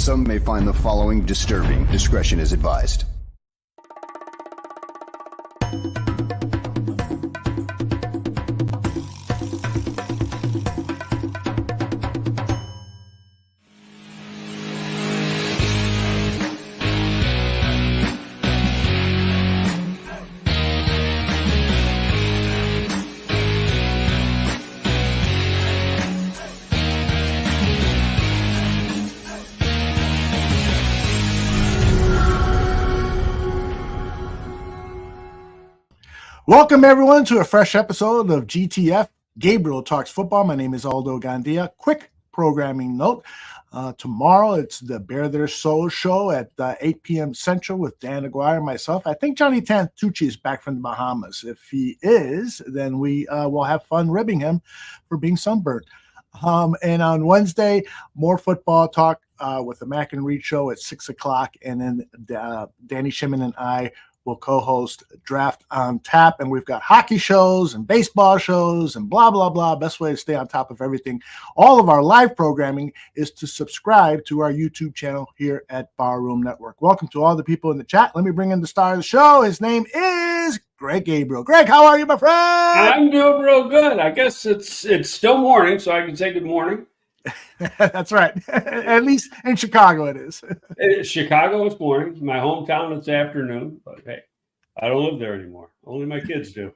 Some may find the following disturbing. Discretion is advised. Welcome, everyone, to a fresh episode of GTF, Gabriel Talks Football. My name is Aldo Gandia. Quick programming note. Tomorrow, it's the Bear Their Soul show at 8 p.m. Central with Dan Aguirre and myself. I think Johnny Tantucci is back from the Bahamas. If he is, then we will have fun ribbing him for being sunburned. And on Wednesday, more football talk with the Mac and Reed show at 6 o'clock. And then Danny Shimon and I will co-host Draft on Tap, and we've got hockey shows and baseball shows and blah, blah, blah. Best way to stay on top of everything. All of our live programming is to subscribe to our YouTube channel here at Barroom Network. Welcome to all the people in the chat. Let me bring in the star of the show. His name is Greg Gabriel. Greg, how are you, my friend? I'm doing real good. I guess it's still morning, so I can say good morning. That's right. At least in Chicago it is. Chicago is morning. My hometown it's afternoon. But hey, I don't live there anymore. Only my kids do.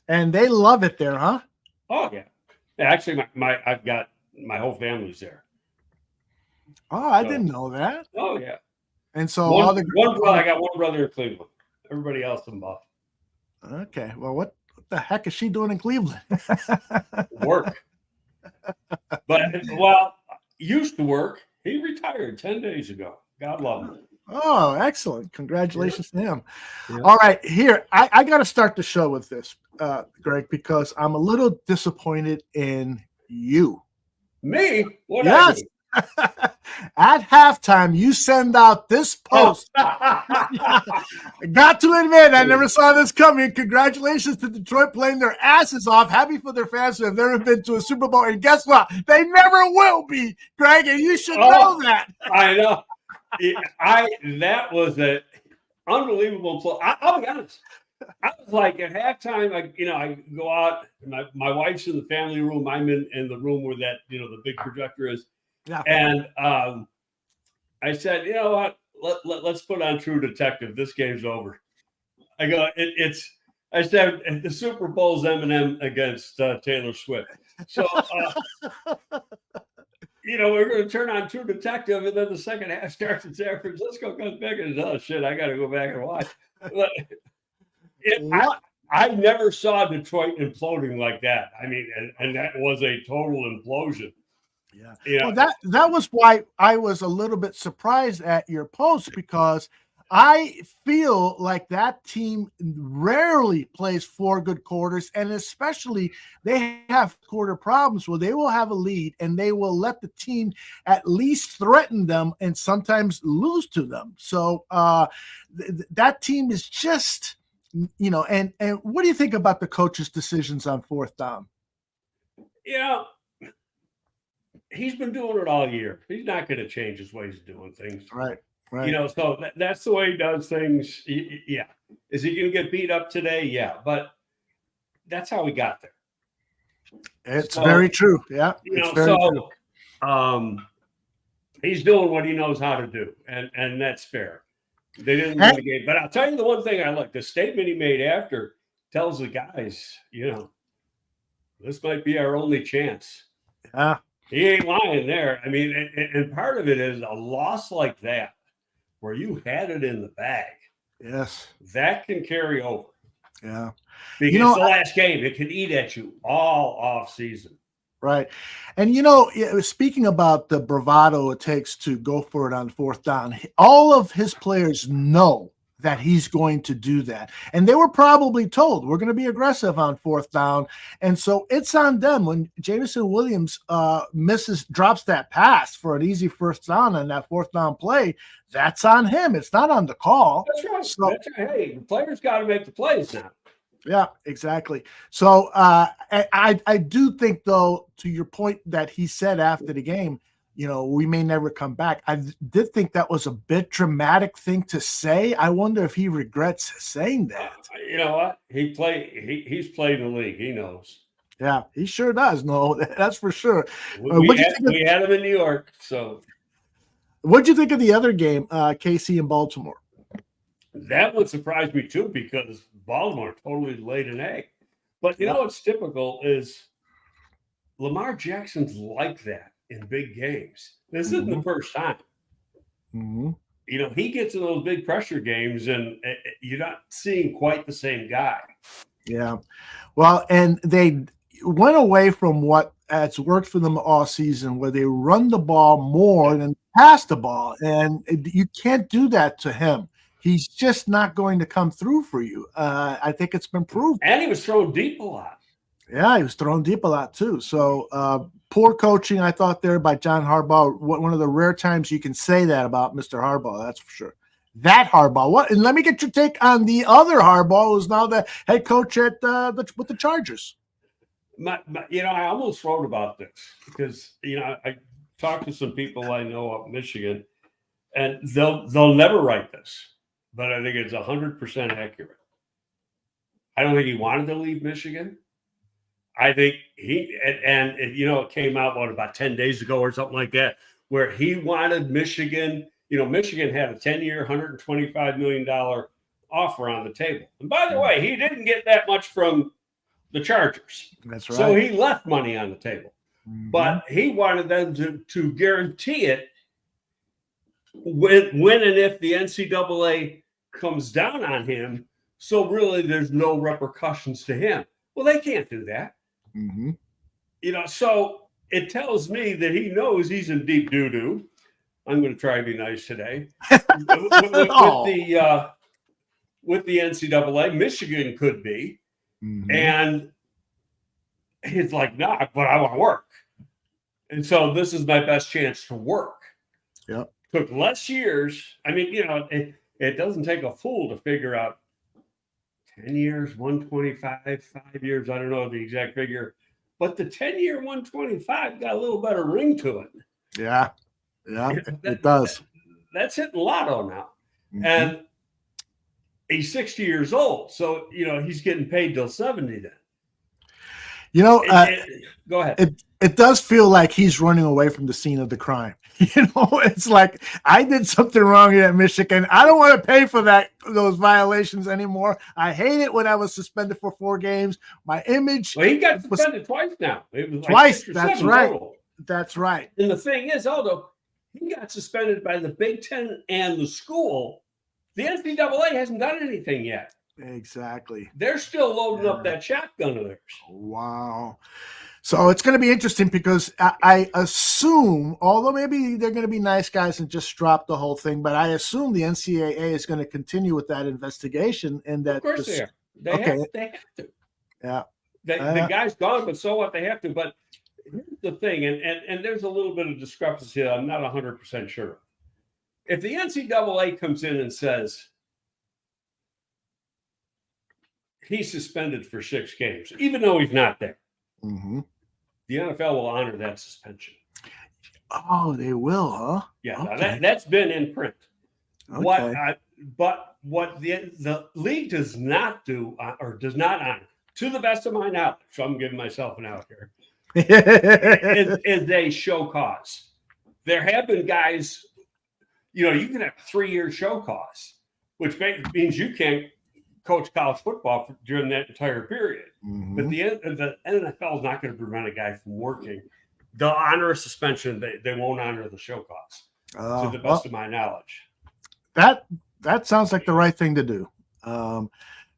And they love it there, huh? Oh yeah. Actually, I've got my whole family's there. Oh, I didn't know that. Oh yeah. And so I got one brother in Cleveland. Everybody else in Buffalo. Okay. Well, what the heck is she doing in Cleveland? Work. But, well, used to work. He retired 10 days ago. God love him. Oh, excellent. Congratulations to him. Yeah. All right. Here, I got to start the show with this, Greg, because I'm a little disappointed in you. Me? What? Yes. At halftime, you send out this post. I got to admit, I never saw this coming. Congratulations to Detroit playing their asses off. Happy for their fans who have never been to a Super Bowl. And guess what? They never will be, Greg, and you should know that. I know. That was an unbelievable play. I'll be honest. I was like at halftime, I go out. My wife's in the family room. I'm in the room where that the big projector is. Yeah. And I said, you know what? Let's put on True Detective. This game's over. I go, I said, the Super Bowl's Eminem against Taylor Swift. So, we're going to turn on True Detective, and then the second half starts in San Francisco comes back and says, oh, shit, I got to go back and watch. I never saw Detroit imploding like that. I mean, and that was a total implosion. Yeah. Well, that was why I was a little bit surprised at your post, because I feel like that team rarely plays 4 good quarters, and especially they have quarter problems where they will have a lead and they will let the team at least threaten them and sometimes lose to them. So that team is just, and what do you think about the coach's decisions on 4th down? He's been doing it all year. He's not going to change his ways of doing things. Right. So that's the way he does things. Yeah. Is he going to get beat up today? Yeah. But that's how he got there. It's very true. Yeah. It's very true. He's doing what he knows how to do. And that's fair. They didn't win the game. But I'll tell you the one thing I like. The statement he made after tells the guys, this might be our only chance. Yeah. He ain't lying there. I mean, and part of it is a loss like that, where you had it in the bag. Yes. That can carry over. Yeah. Because it's the last game. It can eat at you all off season. Right. And, speaking about the bravado it takes to go for it on 4th down, all of his players know that he's going to do that. And they were probably told, we're going to be aggressive on 4th down. And so it's on them. When Jameson Williams drops that pass for an easy 1st down on that 4th down play, that's on him. It's not on the call. That's right. So, hey, the players got to make the plays now. Yeah, exactly. So I do think, though, to your point that he said after the game, we may never come back. I did think that was a bit dramatic thing to say. I wonder if he regrets saying that. You know what? He's played in the league. He knows. Yeah, he sure does. No, that's for sure. We had him in New York. So, what'd you think of the other game, KC and Baltimore? That would surprise me too, because Baltimore totally laid an egg. But you know what's typical is Lamar Jackson's like that in big games. This isn't the first time. Mm-hmm. He gets in those big pressure games, and you're not seeing quite the same guy. Yeah. Well, and they went away from what has worked for them all season, where they run the ball more than pass the ball. And you can't do that to him. He's just not going to come through for you. I think it's been proved. And he was throwing deep a lot. Yeah, he was throwing deep a lot too. So poor coaching, I thought, there by John Harbaugh. One of the rare times you can say that about Mr. Harbaugh, that's for sure. That Harbaugh. What? And let me get your take on the other Harbaugh, who's now the head coach at with the Chargers. I almost wrote about this because I talked to some people I know up in Michigan, and they'll never write this, but I think it's 100% accurate. I don't think he wanted to leave Michigan. I think it came out about 10 days ago or something like that, where he wanted Michigan. Michigan had a 10-year, $125 million offer on the table. And by the way, he didn't get that much from the Chargers. That's right. So he left money on the table. Mm-hmm. But he wanted them to guarantee it when and if the NCAA comes down on him. So really there's no repercussions to him. Well, they can't do that. Mm-hmm. So it tells me that he knows he's in deep doo-doo. I'm going to try to be nice today. With the NCAA, Michigan could be. Mm-hmm. And he's like, nah, but I want to work. And so this is my best chance to work. Yep. Took less years. I mean, it doesn't take a fool to figure out 10 years, 125, 5 years. I don't know the exact figure. But the 10-year 125 got a little better ring to it. Yeah. Yeah, it does. That's hitting lotto now. Mm-hmm. And he's 60 years old. So, he's getting paid till 70 then. Go ahead. It does feel like he's running away from the scene of the crime. It's like, I did something wrong here at Michigan. I don't want to pay for those violations anymore. I hate it when I was suspended for 4 games. My image. Well, he got suspended twice now. It was twice. That's right. Total. That's right. And the thing is, Aldo, he got suspended by the Big Ten and the school. The NCAA hasn't done anything yet. Exactly. They're still loading up that shotgun of theirs. Wow. So it's going to be interesting because I assume, although maybe they're going to be nice guys and just drop the whole thing, but I assume the NCAA is going to continue with that investigation. And that, of course they are. They have to. Yeah. The guy's gone, but so what? They have to. But here's the thing, and there's a little bit of discrepancy that I'm not 100% sure. If the NCAA comes in and says he's suspended for 6 games, even though he's not there, mm-hmm. the NFL will honor that suspension. Oh, they will, huh? Yeah, okay. That's been in print. Okay. But what the league does not do or does not honor, to the best of my knowledge, so I'm giving myself an out here, is a show cause. There have been guys, you can have 3-year show cause, which means you can't coach college football during that entire period. Mm-hmm. But the NFL is not going to prevent a guy from working. They'll honor a suspension. They won't honor the show cause, to the best of my knowledge. That sounds like the right thing to do.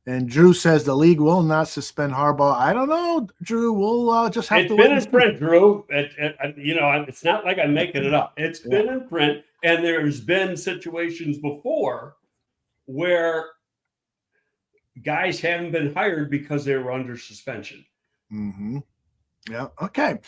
And Drew says the league will not suspend Harbaugh. I don't know, Drew. We'll just have to wait. It's been in print, Drew. It's not like I'm making it up. It's been in print, and there's been situations before where guys haven't been hired because they were under suspension. Mm-hmm. Yeah. Okay.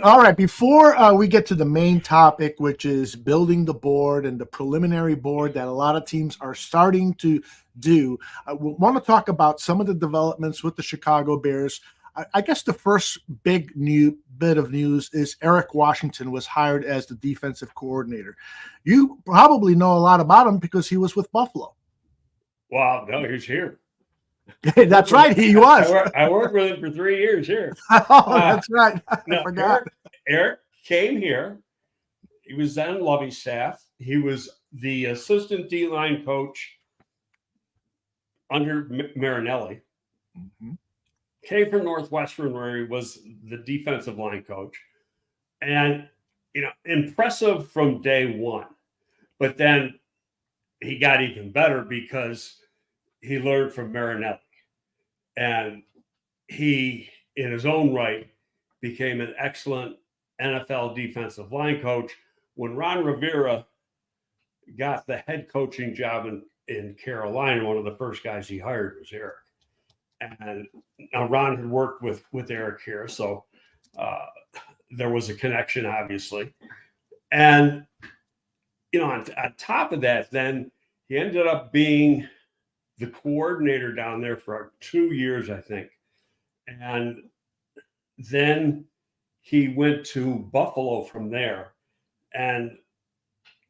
All right. Before we get to the main topic, which is building the board and the preliminary board that a lot of teams are starting to do, I want to talk about some of the developments with the Chicago Bears. I guess the first big new bit of news is Eric Washington was hired as the defensive coordinator. You probably know a lot about him because he was with Buffalo. Wow, no, he's here. That's right, he was. I worked with him for 3 years here. Oh, that's right. I No, forgot. Eric came here. He was then Lovey's staff. He was the assistant D-line coach under Marinelli. Mm-hmm. Came from Northwestern, where he was the defensive line coach. And, impressive from day one. But then he got even better because he learned from Marinelli. And he, in his own right, became an excellent NFL defensive line coach. When Ron Rivera got the head coaching job in Carolina, one of the first guys he hired was Eric. And now Ron had worked with Eric here, so there was a connection, obviously. And, on top of that, then he ended up being the coordinator down there for 2 years, I think. And then he went to Buffalo from there. And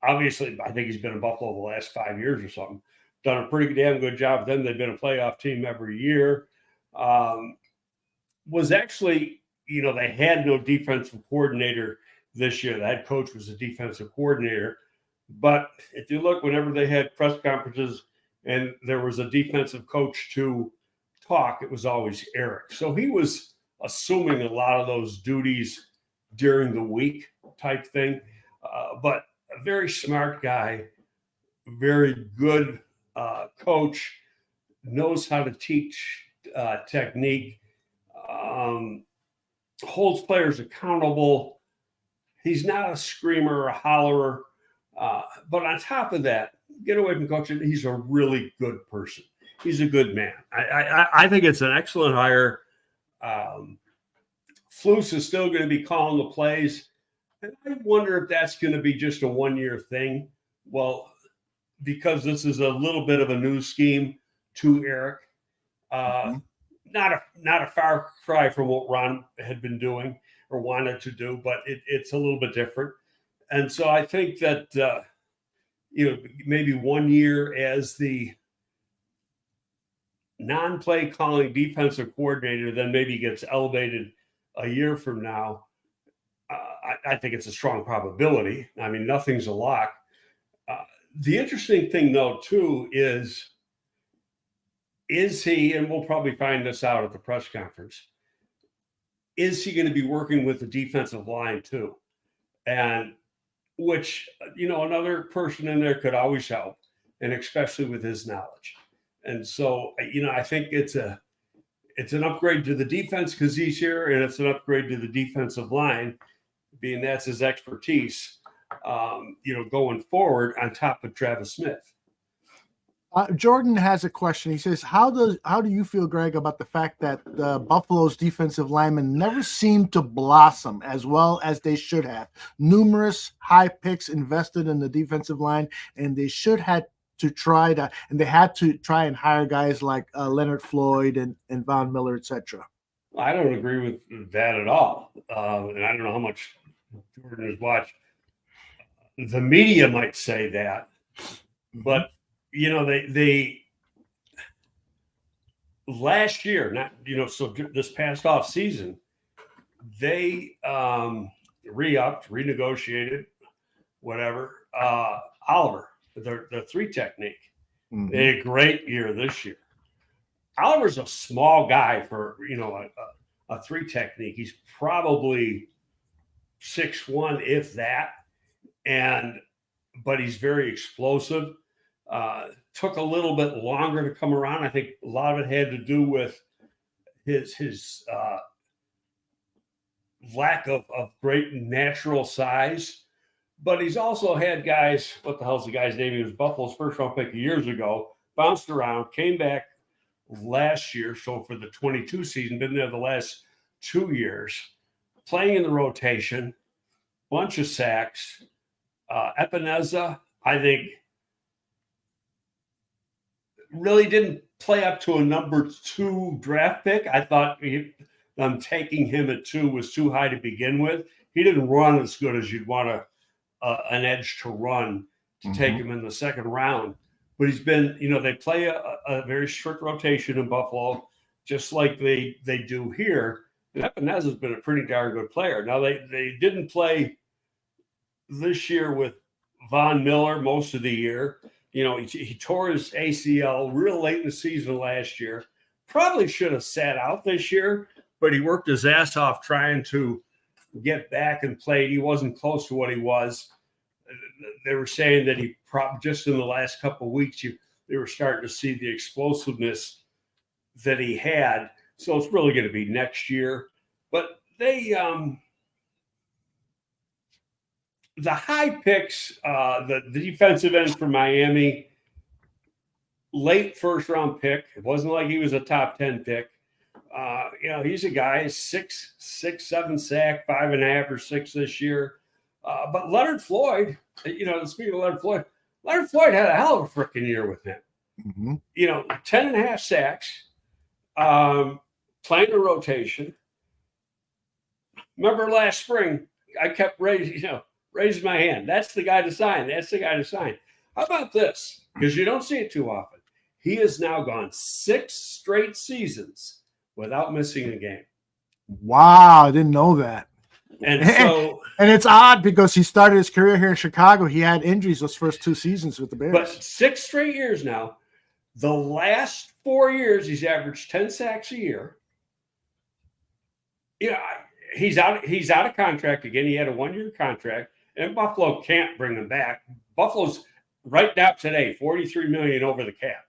obviously, I think he's been in Buffalo the last 5 years or something. Done a pretty damn good job with them. They've been a playoff team every year. Was actually, they had no defensive coordinator this year. The head coach was a defensive coordinator. But if you look, whenever they had press conferences and there was a defensive coach to talk, it was always Eric. So he was assuming a lot of those duties during the week type thing. But a very smart guy, very good coach, knows how to teach technique, holds players accountable. He's not a screamer or a hollerer. But on top of that, get away from coaching, he's a really good person. He's a good man. I think it's an excellent hire. Flus is still going to be calling the plays. And I wonder if that's going to be just a one-year thing. Well, because this is a little bit of a new scheme to Eric. Not a far cry from what Ron had been doing or wanted to do, but it's a little bit different. And so I think that, maybe 1 year as the non-play calling defensive coordinator, then maybe gets elevated a year from now. I think it's a strong probability. I mean, nothing's a lock. The interesting thing, though, too, is he, and we'll probably find this out at the press conference, is he going to be working with the defensive line, too? And which, another person in there could always help, and especially with his knowledge. And so, I think it's an upgrade to the defense because he's here, and it's an upgrade to the defensive line, being that's his expertise, going forward on top of Travis Smith. Jordan has a question. He says, how do you feel, Greg, about the fact that Buffalo's defensive linemen never seem to blossom as well as they should have? Numerous high picks invested in the defensive line, and they should have to try to, and they had to try and hire guys like Leonard Floyd and Von Miller, etc. I don't agree with that at all. And I don't know how much Jordan has watched. The media might say that, but they last year, so this past off season, they re-upped, renegotiated, whatever. Oliver, the three technique. Mm-hmm. They had a great year this year. Oliver's a small guy for a three technique. He's probably 6'1", if that, but he's very explosive. Took a little bit longer to come around. I think a lot of it had to do with his lack of great natural size. But he's also had guys, what the hell's the guy's name? He was Buffalo's first round pick years ago, bounced around, came back last year. So for the 22 season, been there the last 2 years, playing in the rotation, bunch of sacks. Epineza, I think, really didn't play up to a number 2 draft pick. I thought them taking him at 2 was too high to begin with. He didn't run as good as you'd want an edge to run to take him in the second round. But he's been, they play a very strict rotation in Buffalo, just like they do here. And Epenez has been a pretty darn good player. Now, they didn't play this year with Von Miller most of the year. He tore his ACL real late in the season last year. Probably should have sat out this year, but he worked his ass off trying to get back and played. He wasn't close to what he was. They were saying that he just in the last couple of weeks, they were starting to see the explosiveness that he had. So it's really going to be next year. But they, the high picks, the defensive end for Miami, late first round pick. It wasn't like he was a top 10 pick. He's a guy 6'7" sack, 5.5 or 6 this year. But Leonard Floyd, speaking of Leonard Floyd had a hell of a freaking year with him. 10.5 sacks, playing a rotation. Remember last spring, I kept raising my hand. That's the guy to sign. How about this? Because you don't see it too often. He has now gone 6 straight seasons without missing a game. Wow, I didn't know that. And so, and it's odd because he started his career here in Chicago. He had injuries those first 2 seasons with the Bears. But 6 straight years now. The last 4 years, he's averaged 10 sacks a year. He's out of contract again. He had a 1-year contract, and Buffalo can't bring him back. Buffalo's right now today $43 million over the cap.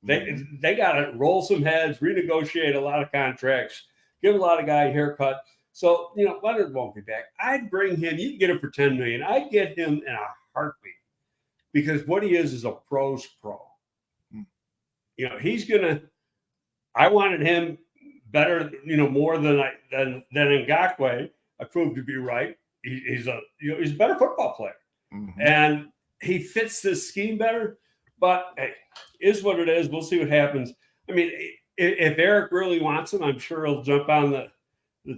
They got to roll some heads, renegotiate a lot of contracts, give a lot of guy a haircut. So, Leonard won't be back. I'd bring him. You can get him for $10 million. I'd get him in a heartbeat because what he is a pro's pro. He's going to – I wanted him better, more than Ngakoue. I proved to be right. He's a better football player. And he fits this scheme better. But, hey, is what it is. We'll see what happens. I mean, if Eric really wants him, I'm sure he'll jump on the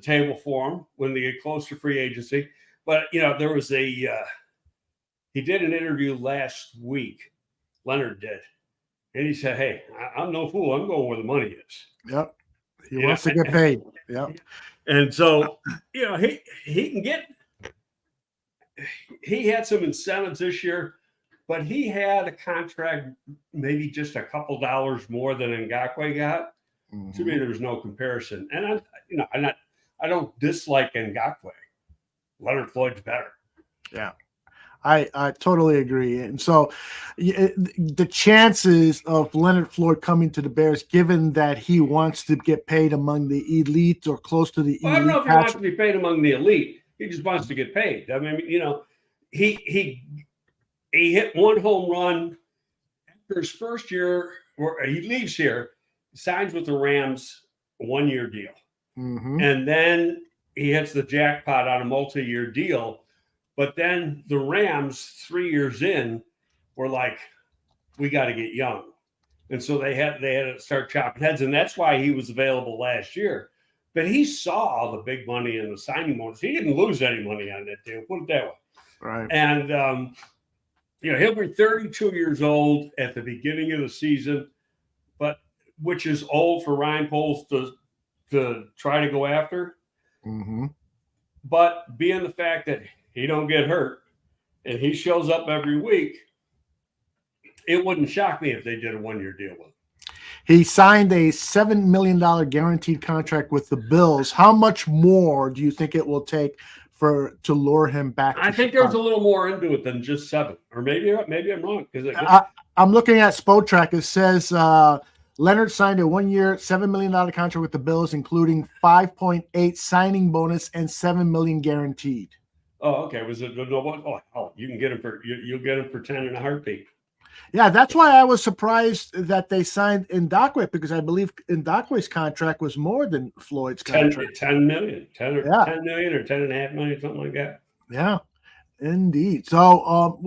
table for him when they get close to free agency. But, there was he did an interview last week, Leonard did. And he said, hey, I'm no fool. I'm going where the money is. Yep. He wants to get paid. Yep. And so, he can get – he had some incentives this year, but he had a contract maybe just a couple dollars more than Ngakoue got. To me, there was no comparison. And I don't dislike Ngakoue. Leonard Floyd's better. Yeah, I totally agree. And so the chances of Leonard Floyd coming to the Bears, given that he wants to get paid among the elite or close to the elite. I don't know if he wants to be paid among the elite. He just wants to get paid. I mean, he hit 1 home run after his first year, or he leaves here, signs with the Rams, a 1-year deal. And then he hits the jackpot on a multi-year deal. But then the Rams, 3 years in, were like, we got to get young. And so they had to start chopping heads. And that's why he was available last year. But he saw all the big money in the signing bonus. He didn't lose any money on that deal, put it that way. Right. And, he'll be 32 years old at the beginning of the season, but which is old for Ryan Poles to try to go after. But being the fact that he don't get hurt and he shows up every week, it wouldn't shock me if they did a 1-year deal with him. He signed a $7 million guaranteed contract with the Bills. How much more do you think it will take to lure him back? I think there's a little more into it than just 7, or maybe I'm wrong. I'm looking at Spotrac. It says Leonard signed a 1-year, $7 million contract with the Bills, including 5.8 signing bonus and $7 million guaranteed. Oh, okay. Was it no one? Oh, you can get him you'll get him for 10 in a heartbeat. Yeah, that's why I was surprised that they signed Ngakoue, because I believe Ngakoue's contract was more than Floyd's contract. 10 million, 10 million or 10.5 million, something like that. Yeah, indeed. So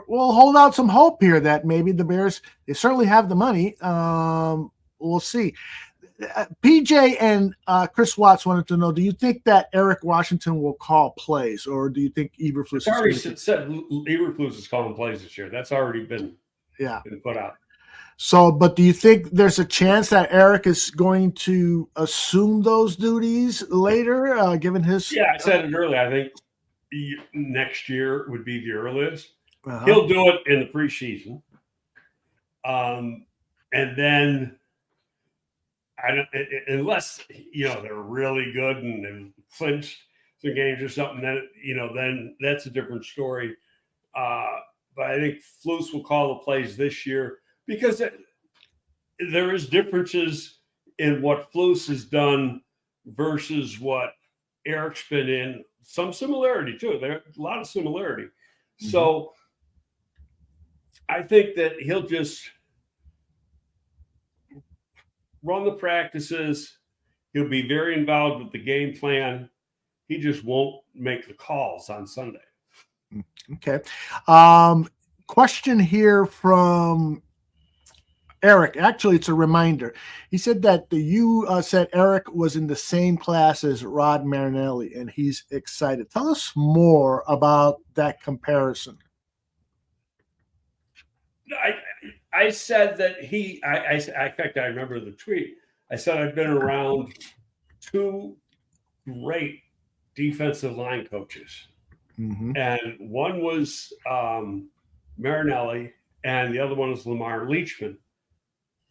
we'll hold out some hope here that maybe the Bears, they certainly have the money. We'll see. PJ and Chris Watts wanted to know: do you think that Eric Washington will call plays, or do you think Eberflus? It's already said Eberflus is calling plays this year. That's already been put out. So, but do you think there's a chance that Eric is going to assume those duties later, given his? Yeah, I said it earlier. I think next year would be the earliest. He'll do it in the preseason, and then unless they're really good and clinched some games or something, then that's a different story. But I think Flus will call the plays this year because there is differences in what Flus has done versus what Eric's been in. Some similarity too. There's a lot of similarity. Mm-hmm. So I think that he'll just run the practices. He'll be very involved with the game plan. He just won't make the calls on Sunday. Okay. Question here from Eric. Actually, it's a reminder. He said that you said Eric was in the same class as Rod Marinelli, and he's excited. Tell us more about that comparison. I said that in fact, I remember the tweet. I said I've been around two great defensive line coaches. Mm-hmm. And one was Marinelli, and the other one was Lamar Leachman.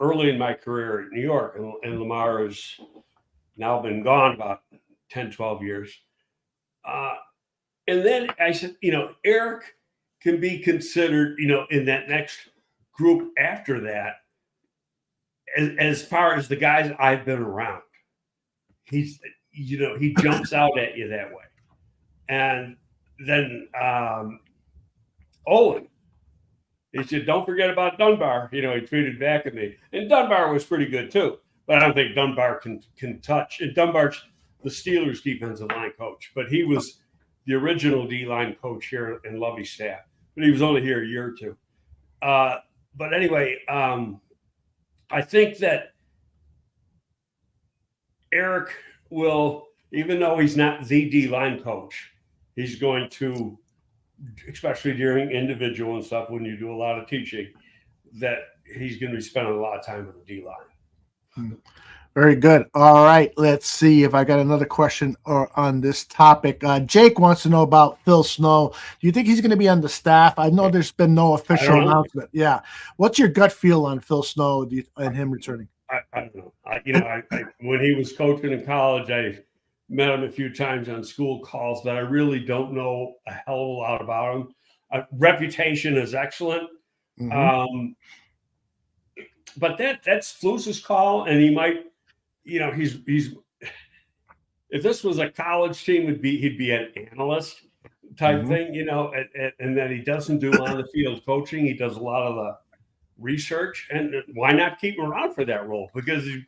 Early in my career in New York, and Lamar has now been gone about 10, 12 years. And then I said, Eric can be considered, in that next group after that, as far as the guys I've been around. He jumps out at you that way. And then Olin, he said, don't forget about Dunbar. He tweeted back at me. And Dunbar was pretty good too. But I don't think Dunbar can touch. And Dunbar's the Steelers defensive line coach. But he was the original D-line coach here in Lovey's staff. But he was only here a year or two. But anyway, I think that Eric will, even though he's not the D-line coach, he's going to, especially during individual and stuff, when you do a lot of teaching, that he's going to be spending a lot of time with the D-line. Very good. All right. Let's see if I got another question on this topic. Jake wants to know about Phil Snow. Do you think he's going to be on the staff? I know there's been no official announcement. Yeah. What's your gut feel on Phil Snow and him returning? I don't know. When he was coaching in college, I met him a few times on school calls, but I really don't know a hell of a lot about him. Reputation is excellent. Mm-hmm. But that's Flus's call, and he might, he's if this was a college team, he'd be an analyst type thing, and that he doesn't do on the field coaching. He does a lot of the research, and why not keep him around for that role? Because he,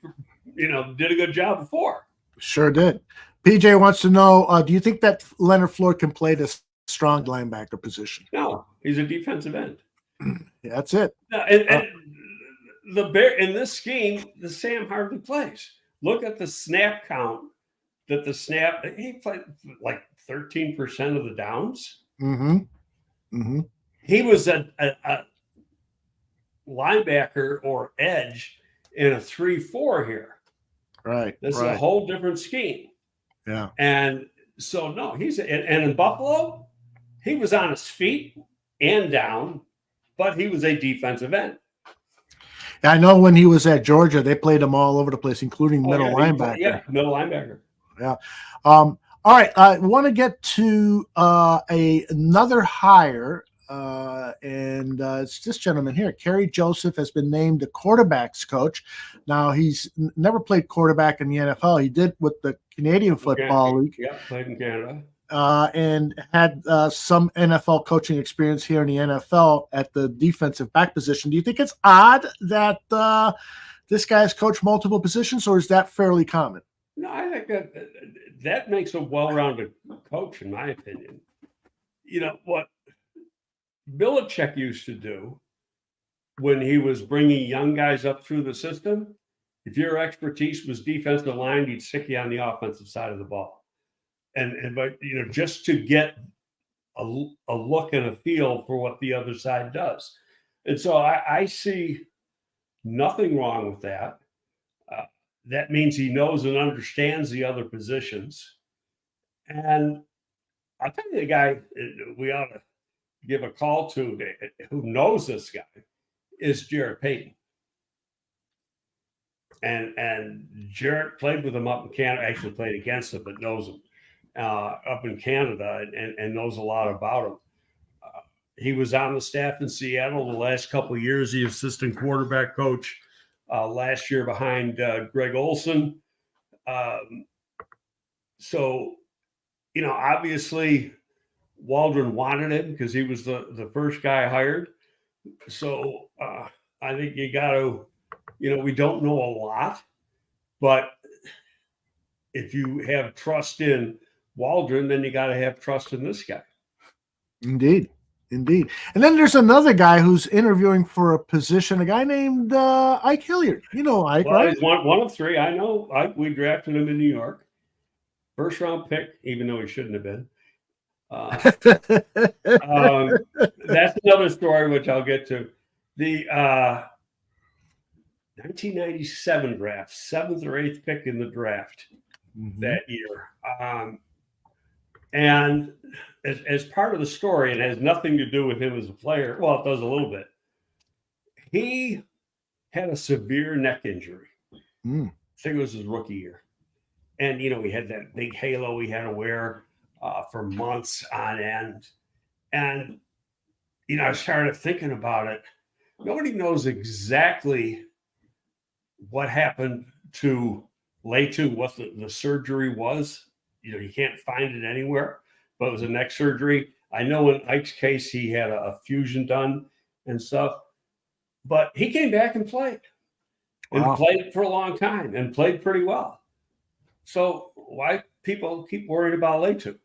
did a good job before. Sure did. PJ wants to know, do you think that Leonard Floyd can play this strong linebacker position? No, he's a defensive end. Yeah, that's it. And the Bear in this scheme, the Sam hardly plays. Look at the snap count he played like 13% of the downs. Mm-hmm. Mm-hmm. He was a linebacker or edge in a 3-4 here. Right. This is a whole different scheme. Yeah. And so, no, and in Buffalo, he was on his feet and down, but he was a defensive end. I know when he was at Georgia, they played him all over the place, including middle linebacker. Middle linebacker. Yeah. All right. I want to get to another hire, and it's this gentleman here. Kerry Joseph has been named the quarterback's coach. Now, he's never played quarterback in the NFL. He did with the Canadian Football League. Yeah, played in Canada. And had some NFL coaching experience here in the NFL at the defensive back position. Do you think it's odd that this guy's coached multiple positions, or is that fairly common? No, I think that makes a well-rounded coach, in my opinion. What Belichick used to do when he was bringing young guys up through the system, If your expertise was defensive line, he'd stick you on the offensive side of the ball. But just to get a look and a feel for what the other side does. And so I see nothing wrong with that. That means he knows and understands the other positions. And I'll tell you, the guy we ought to give a call to who knows this guy is Jarrett Payton. And Jarrett played with him up in Canada, actually played against him, but knows him up in Canada and knows a lot about him. He was on the staff in Seattle the last couple of years, the assistant quarterback coach last year behind Greg Olson. So, obviously Waldron wanted him because he was the first guy hired. So I think you got to, we don't know a lot, but if you have trust in Waldron, then you got to have trust in this guy. Indeed. And then there's another guy who's interviewing for a position, a guy named Ike Hilliard. You know Ike, well, right? He's one of three. I know Ike. We drafted him in New York. First round pick, even though he shouldn't have been. That's another story, which I'll get to. The 1997 draft, 7th or 8th pick in the draft that year. And as part of the story, it has nothing to do with him as a player. Well, it does a little bit. He had a severe neck injury. I think it was his rookie year. And, he had that big halo he had to wear for months on end. And, I started thinking about it. Nobody knows exactly what happened to Letu, what the surgery was. You can't find it anywhere, but it was a neck surgery. I know in Ike's case, he had a fusion done and stuff, but he came back and played and played for a long time and played pretty well. So why people keep worried about Letu?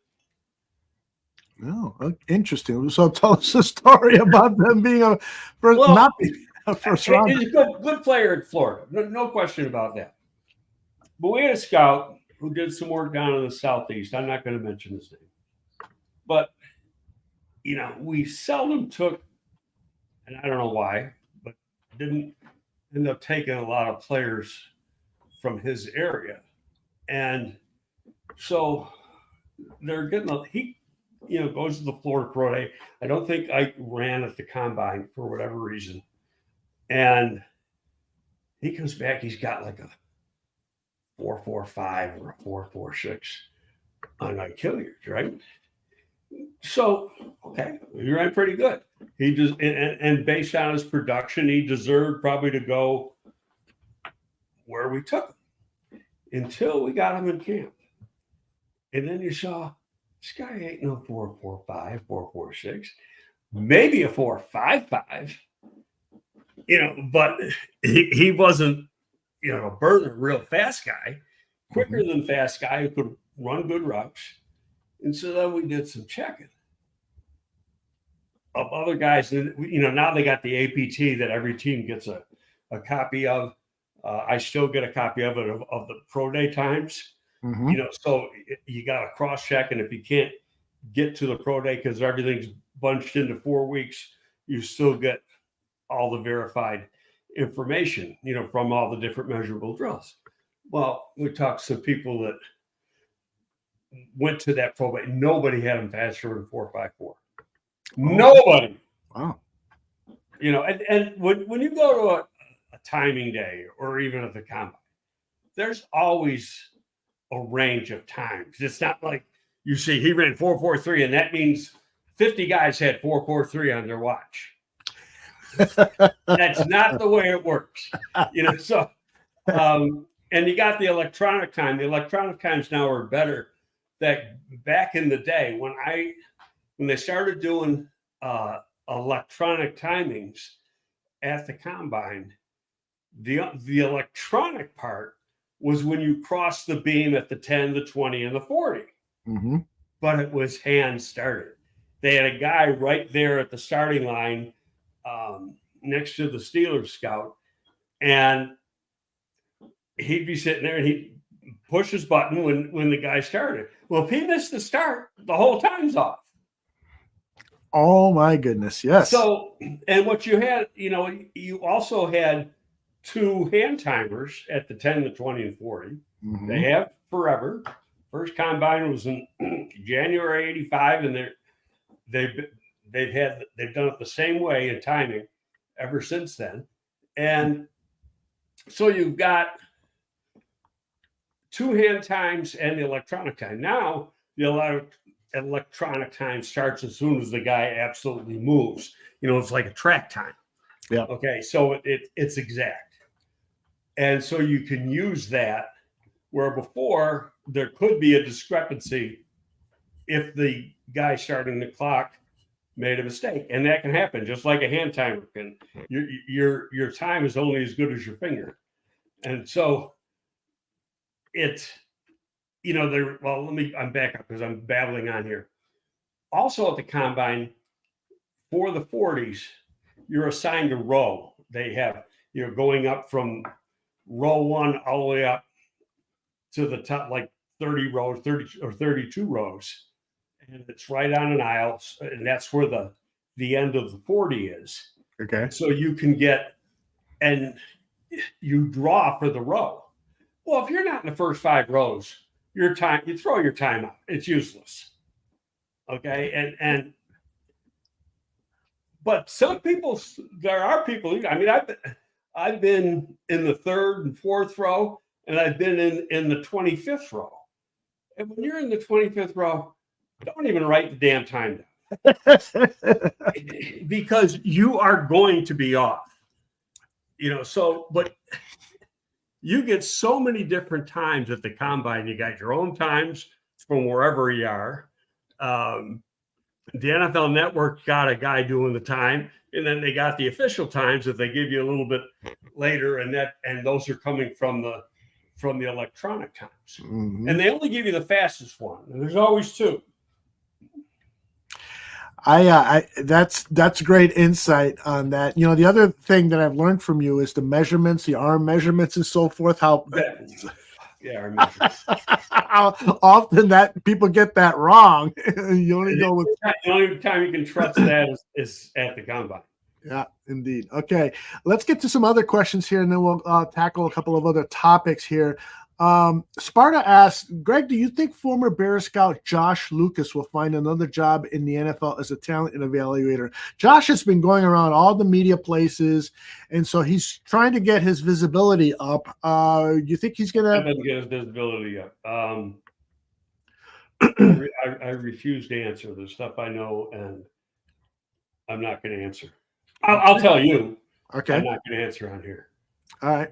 Oh, interesting. So tell us a story about them being not being a first round. He's a good player in Florida. No question about that. But we had a scout who did some work down in the Southeast. I'm not going to mention his name. But, we seldom took, and I don't know why, but didn't end up taking a lot of players from his area. And so they're getting he goes to the Florida Pro Day. I don't think Ike ran at the combine for whatever reason. And he comes back, he's got like a 4.45 or a 4.46 on Ike Hilliard, right? So, okay, he ran pretty good. He just and based on his production, he deserved probably to go where we took him until we got him in camp. And then you saw this guy ain't no 4.45, 4.46, maybe a 4.55, but he wasn't, a burner, real fast guy, quicker than fast guy who could run good routes. And so then we did some checking of other guys that, now they got the APT that every team gets a copy of. I still get a copy of it of the pro day times, so you got to cross check. And if you can't get to the pro day because everything's bunched into 4 weeks, you still get all the verified information, from all the different measurable drills. Well, we talked to people that went to that pro day. Nobody had them faster than 4.54. Nobody. Wow. And when you go to a timing day or even at the combine, there's always a range of times. It's not like you see he ran 4.43 and that means 50 guys had 4.43 on their watch. That's not the way it works. So and you got the electronic time. The electronic times now are better. That back in the day when they started doing electronic timings at the combine, the electronic part was when you crossed the beam at the 10, the 20, and the 40. But it was hand started. They had a guy right there at the starting line next to the Steelers scout. And he'd be sitting there and he'd push his button when the guy started. Well, if he missed the start, the whole time's off. Oh my goodness, yes. So, and what you had, you also had 2 hand timers at the 10, the 20, and 40. Mhm. They have forever. First combine was in January '85, and they've done it the same way in timing ever since then. And so you've got 2 hand times and the electronic time. Now the electronic time starts as soon as the guy absolutely moves. It's like a track time. Yeah. Okay. So it's exact. And so you can use that, where before there could be a discrepancy if the guy starting the clock made a mistake, and that can happen just like a hand timer can. Your time is only as good as your finger, and so it's I'm back up because I'm babbling on here. Also at the combine for the 40s, you're assigned a row. They have going up from row 1 all the way up to the top, like 30 rows, 30 or 32 rows. And it's right on an aisle. And that's where the end of the 40 is. Okay. So you can and you draw for the row. Well, if you're not in the first 5 rows, you throw your time out. It's useless. Okay. But there are people, I've been in the 3rd and 4th row, and I've been in the 25th row. And when you're in the 25th row, don't even write the damn time down. Because you are going to be off. But you get so many different times at the combine. You got your own times from wherever you are. The NFL Network got a guy doing the time, and then they got the official times that they give you a little bit later, and those are coming from the electronic times. Mm-hmm. And they only give you the fastest one, and there's always 2. That's great insight on that. The other thing that I've learned from you is the measurements, the arm measurements, and so forth. How often that people get that wrong. You only know the only time you can trust that is at the combine. Yeah, indeed. Okay, let's get to some other questions here, and then we'll tackle a couple of other topics here. Sparta asks, Greg, do you think former Bear Scout Josh Lucas will find another job in the NFL as a talent evaluator? Josh has been going around all the media places, and so he's trying to get his visibility up. You think he's going to get his visibility up? I refuse to answer the stuff I know, and I'm not going to answer. I'll tell you. Okay. I'm not going to answer on here. All right.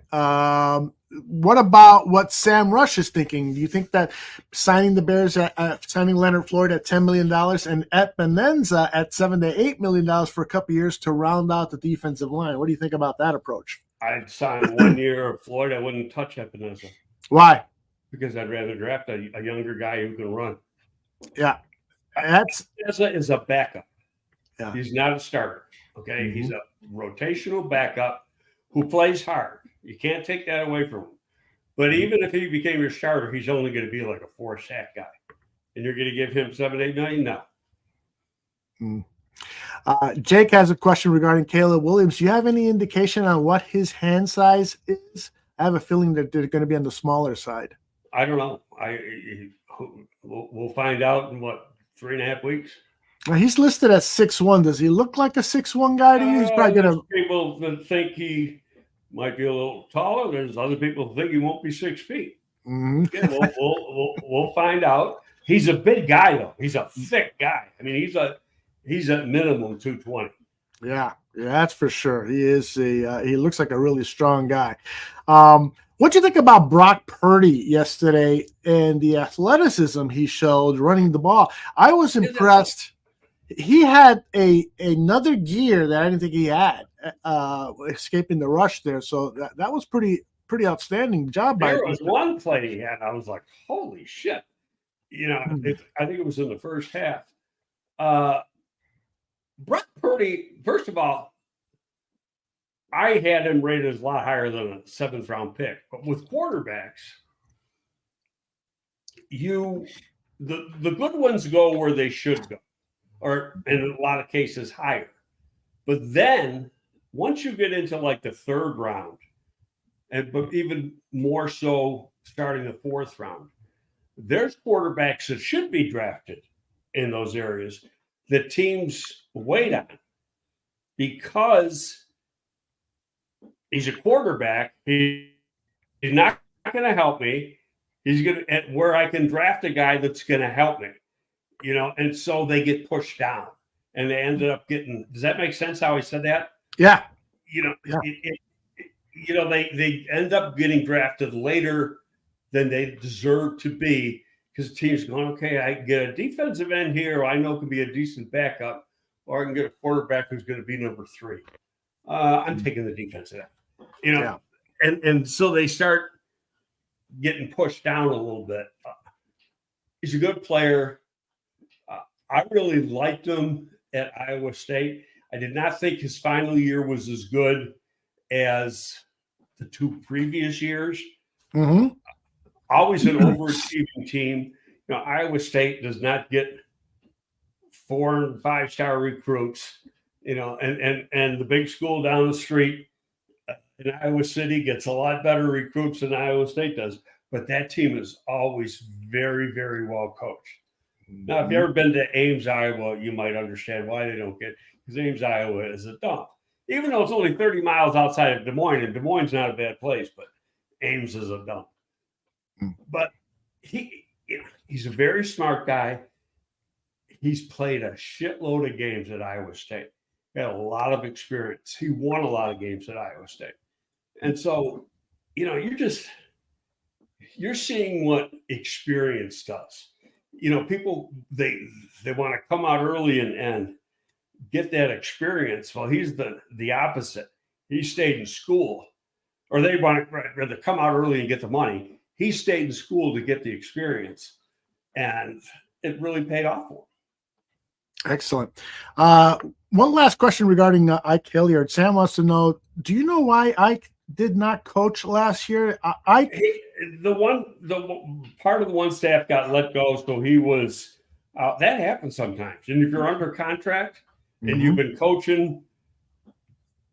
What about what Sam Rush is thinking? Do you think that signing the Bears signing Leonard Floyd at $10 million and Epinenza at $7 to $8 million for a couple of years to round out the defensive line? What do you think about that approach? I'd sign 1 year of Floyd. I wouldn't touch Epinenza. Why? Because I'd rather draft a younger guy who can run. Yeah. Epinenza is a backup. Yeah. He's not a starter. Okay. Mm-hmm. He's a rotational backup who plays hard. You can't take that away from him. But even if he became your starter, he's only going to be like a 4-sack guy. And you're going to give him $7-8 million? No. Jake has a question regarding Caleb Williams. Do you have any indication on what his hand size is? I have a feeling that they're going to be on the smaller side. I don't know. We'll find out in 3.5 weeks. Well, he's listed as 6'1". Does he look like a 6'1" guy to you? He's probably going to. People that think he might be a little taller. There's other people who think he won't be 6 feet. Mm-hmm. Okay, we'll find out. He's a big guy though. He's a thick guy. I mean, he's at minimum 220. Yeah, that's for sure. He is. He looks like a really strong guy. What do you think about Brock Purdy yesterday and the athleticism he showed running the ball? I was impressed. He had another gear that I didn't think he had, escaping the rush there. So that was pretty outstanding job. There was one play he had. I was like, holy shit. I think it was in the first half. Brock Purdy, first of all, I had him rated as a lot higher than a 7th round pick. But with quarterbacks, the good ones go where they should go, or in a lot of cases higher. But then once you get into like the 3rd round, but even more so starting the 4th round, there's quarterbacks that should be drafted in those areas that teams wait on because he's a quarterback. He's not going to help me. He's going to where I can draft a guy that's going to help me, and so they get pushed down and they ended up getting. Does that make sense how he said that? Yeah. They end up getting drafted later than they deserve to be because the team's going, okay, I can get a defensive end here. I know can be a decent backup, or I can get a quarterback who's going to be number 3. I'm taking the defensive end, and so they start getting pushed down a little bit. He's a good player. I really liked him at Iowa State. I did not think his final year was as good as the 2 previous years. Mm-hmm. Always an overachieving team. Iowa State does not get 4 and 5-star recruits, and the big school down the street in Iowa City gets a lot better recruits than Iowa State does. But that team is always very, very well coached. Now, if you've ever been to Ames, Iowa, you might understand why they don't get, because Ames, Iowa is a dump. Even though it's only 30 miles outside of Des Moines, and Des Moines is not a bad place, but Ames is a dump. But he's a very smart guy. He's played a shitload of games at Iowa State. He had a lot of experience. He won a lot of games at Iowa State. And so, you're seeing what experience does. People, they want to come out early and get that experience. Well, he's the opposite. He stayed in school, or they want to rather come out early and get the money. He stayed in school to get the experience, and it really paid off for him. Excellent. One last question regarding Ike Hilliard. Sam wants to know, do you know why Ike did not coach last year? The part of the one staff got let go, so he was that happens sometimes. And if you're under contract and you've been coaching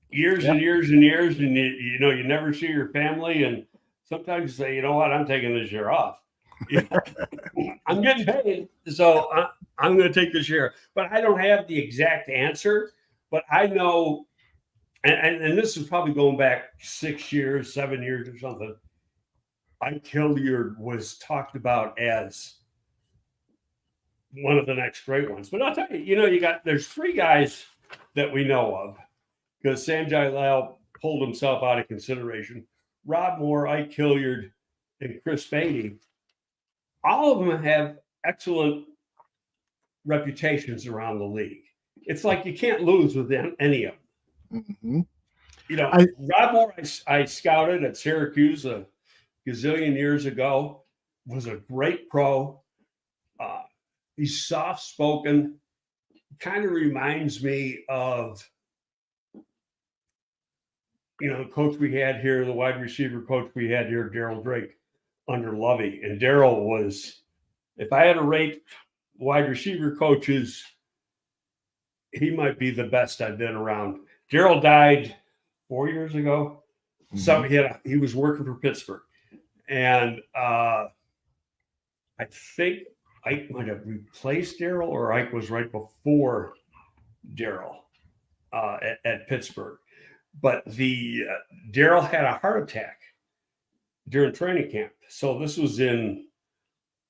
years and years and years, and you never see your family, and sometimes you say, you know what, I'm taking this year off. I'm getting paid, so I'm going to take this year. But I don't have the exact answer. But I know, and this is probably going back 6 years, 7 years or something. Ike Hilliard was talked about as one of the next great ones. But I'll tell you, there's 3 guys that we know of, because Sanjay Lal pulled himself out of consideration. Rob Moore, Ike Hilliard, and Chris Beatty. All of them have excellent reputations around the league. It's like you can't lose with any of them. Rob Moore, I scouted at Syracuse a gazillion years ago, was a great pro. He's soft-spoken, kind of reminds me of, the coach we had here, the wide receiver coach we had here, Daryl Drake, under Lovey. And Daryl was, if I had to rate wide receiver coaches, he might be the best I've been around. Daryl died 4 years ago. So he was working for Pittsburgh. And I think Ike might have replaced Daryl, or Ike was right before Daryl at Pittsburgh. But Daryl had a heart attack during training camp. So this was in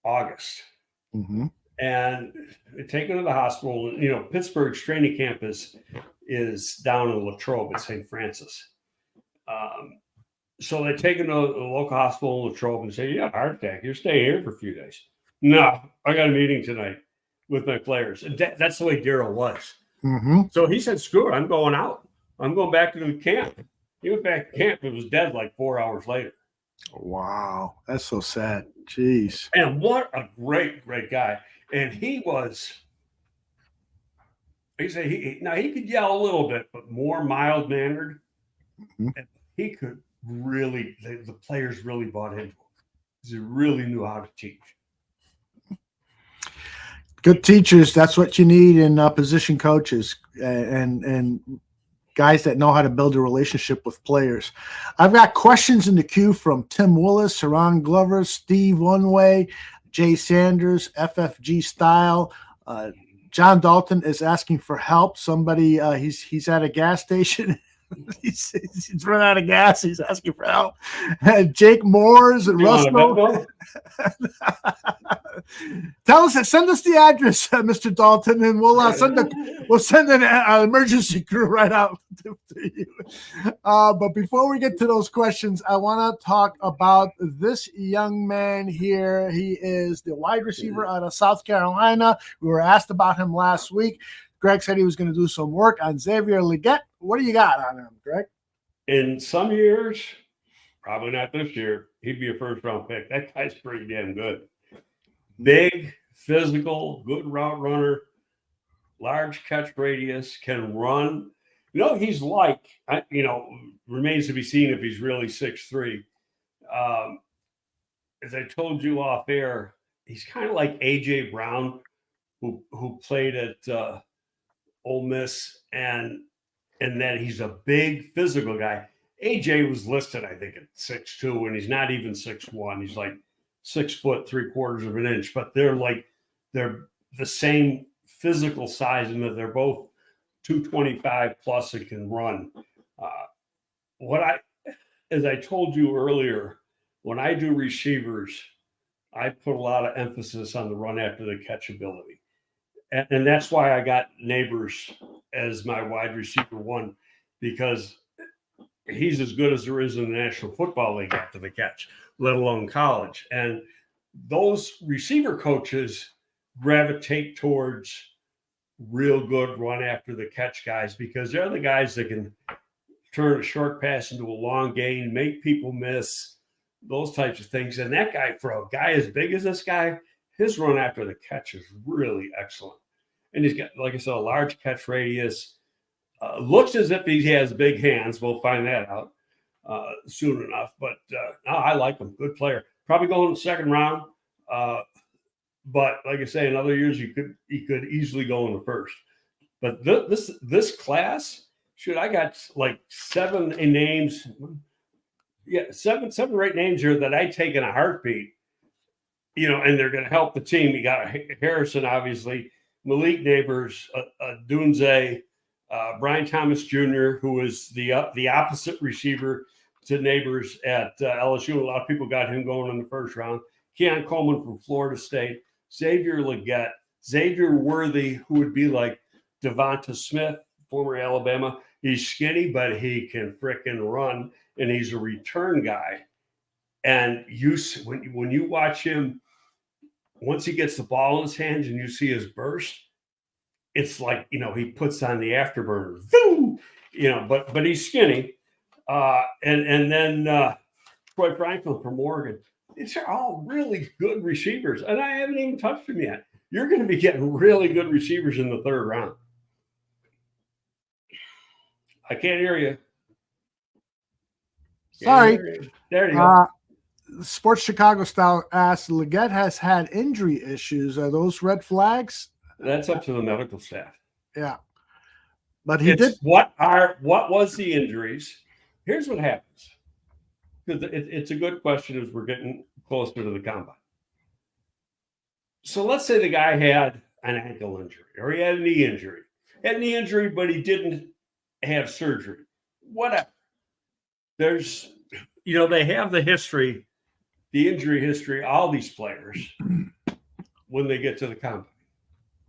August. And taken to the hospital. Pittsburgh's training camp is down in Latrobe at St. Francis. So they take him to a local hospital in Latrobe and say, "You got a heart attack. You're staying here for a few days." No, I got a meeting tonight with my players. And that's the way Daryl was. So he said, "Screw it. I'm going out. I'm going back to the camp." He went back to camp. It was dead like 4 hours later. Wow. That's so sad. Jeez. And what a great, great guy. And he could yell a little bit, but more mild-mannered. He could really, the players really bought into him because he really knew how to teach. Good teachers, that's what you need in position coaches and guys that know how to build a relationship with players. I've got questions in the queue from Tim Willis, Saran Glover, Steve Oneway, Jay Sanders, FFG Style. John Dalton is asking for help. Somebody, he's at a gas station. he's run out of gas. He's asking for help. Jake Moores and Russell. Tell us, send us the address, Mr. Dalton, and we'll send an emergency crew right out to you. But before we get to those questions, I want to talk about this young man here. He is the wide receiver out of South Carolina. We were asked about him last week. Greg said he was going to do some work on Xavier Legette. What do you got on him, Greg? In some years, probably not this year, he'd be a first-round pick. That guy's pretty damn good. Big, physical, good route runner, large catch radius, can run. He's like, remains to be seen if he's really 6'3". As I told you off air, he's kind of like A.J. Brown, who played at Ole Miss, and then he's a big physical guy. AJ was listed, I think, at 6'2", and he's not even 6'1". He's like 6 foot 3/4 of an inch, but they're the same physical size in that they're both 225 plus and can run. As I told you earlier, when I do receivers, I put a lot of emphasis on the run after the catch ability. And that's why I got Neighbors as my wide receiver one, because he's as good as there is in the National Football League after the catch, let alone college. And those receiver coaches gravitate towards real good run after the catch guys, because they're the guys that can turn a short pass into a long gain, make people miss, those types of things. And that guy, for a guy as big as this guy, his run after the catch is really excellent. And he's got, like I said, a large catch radius. Looks as if he has big hands. We'll find that out soon enough. But no, I like him. Good player. Probably going in the second round. But like I say, in other years, he could easily go in the first. But this class, I got like 7 names. Yeah, seven or eight names here that I take in a heartbeat. And they're going to help the team. You got Harrison, obviously, Malik Neighbors, Dunze, Brian Thomas Jr., who is the opposite receiver to Neighbors at LSU. A lot of people got him going in the first round. Keon Coleman from Florida State, Xavier Legette, Xavier Worthy, who would be like Devonta Smith, former Alabama. He's skinny, but he can frickin' run, and he's a return guy. And when you watch him, once he gets the ball in his hands and you see his burst, it's like, he puts on the afterburner. Boom! But he's skinny. And then Troy Franklin from Oregon. These are all really good receivers. And I haven't even touched them yet. You're going to be getting really good receivers in the third round. I can't hear you. Sorry. There you go. Sports Chicago Style asks, Legette has had injury issues. Are those red flags? That's up to the medical staff. Yeah. But he did. What was the injuries? Here's what happens. Because it's a good question as we're getting closer to the combine. So let's say the guy had an ankle injury or he had a knee injury. Had a knee injury, but he didn't have surgery. Whatever. There's, they have the history, the injury history, all these players when they get to the combine.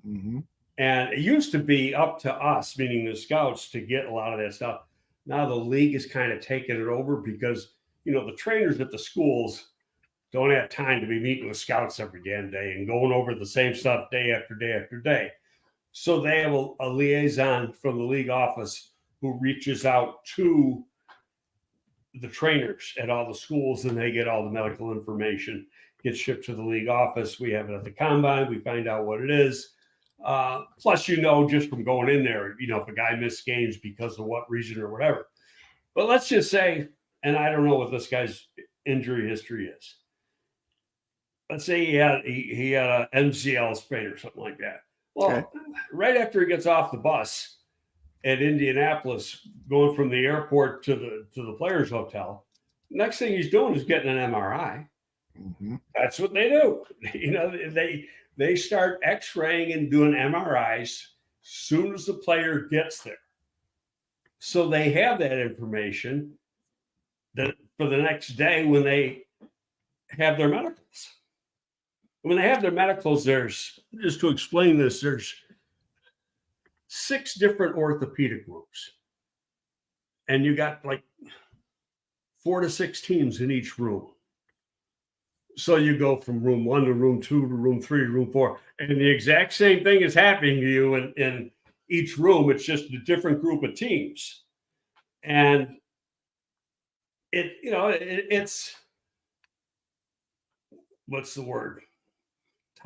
Mm-hmm. And it used to be up to us, meaning the scouts, to get a lot of that stuff. Now the league is kind of taking it over because, the trainers at the schools don't have time to be meeting with scouts every damn day and going over the same stuff day after day after day. So they have a liaison from the league office who reaches out to the trainers at all the schools, and they get all the medical information, gets shipped to the league office. We have it at the combine. We find out what it is. Plus, just from going in there, if a guy missed games because of what reason or whatever. But let's just say, and I don't know what this guy's injury history is. Let's say he had a MCL sprain or something like that. Well, right after he gets off the bus at Indianapolis, going from the airport to the players' hotel, next thing he's doing is getting an MRI. Mm-hmm. That's what they do. They start X-raying and doing MRIs as soon as the player gets there. So they have that information that for the next day when they have their medicals. When they have their medicals, there's, just to explain this, there's 6 different orthopedic rooms. And you got like 4 to 6 teams in each room. So you go from room 1 to room 2 to room 3 to room 4. And the exact same thing is happening to you in each room. It's just a different group of teams. And it's what's the word?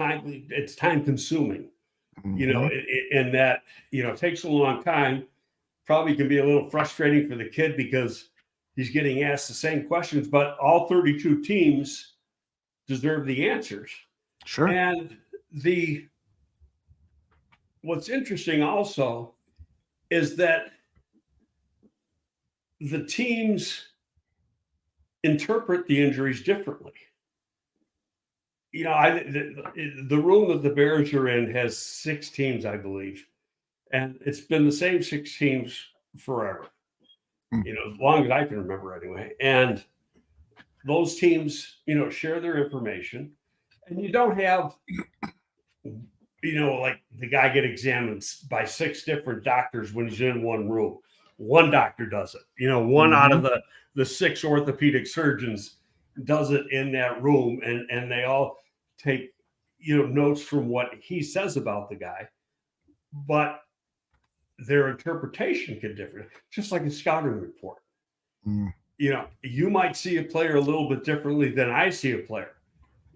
It's time consuming, and that, takes a long time, probably can be a little frustrating for the kid because he's getting asked the same questions, but all 32 teams deserve the answers. Sure. And what's interesting also is that the teams interpret the injuries differently. The room that the Bears are in has 6 teams, I believe, and it's been the same 6 teams forever, as long as I can remember anyway. And those teams, share their information, and you don't have, like the guy get examined by 6 different doctors when he's in one room. One doctor does it, one out of the 6 orthopedic surgeons does it in that room, and they all take notes from what he says about the guy, but their interpretation can differ, just like a scouting report. You might see a player a little bit differently than I see a player,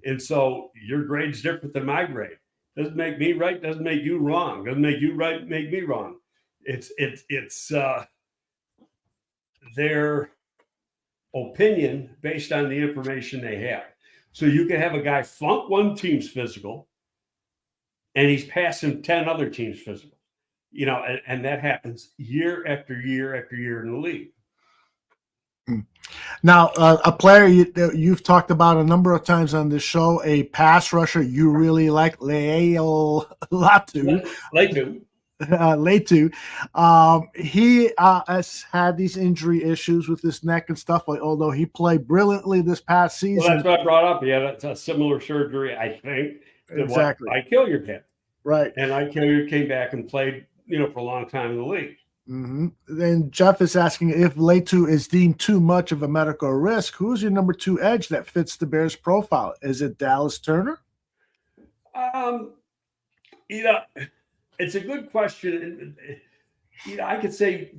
and so your grade's different than my grade. Doesn't make me right, doesn't make you wrong, doesn't make you right, make me wrong. It's their opinion based on the information they have. So you can have a guy flunk one team's physical and he's passing 10 other teams' physical, and that happens year after year after year in the league. Now, a player you've talked about a number of times on this show, a pass rusher you really like, Leatu. He has had these injury issues with his neck and stuff, although he played brilliantly this past season. Well, that's what I brought up. He had a similar surgery, I think, to exactly what Hilliard had. Right. And Hilliard came back and played, for a long time in the league. Mm-hmm. Then Jeff is asking if Leatu is deemed too much of a medical risk. Who's your number 2 edge that fits the Bears' profile? Is it Dallas Turner? It's a good question. I could say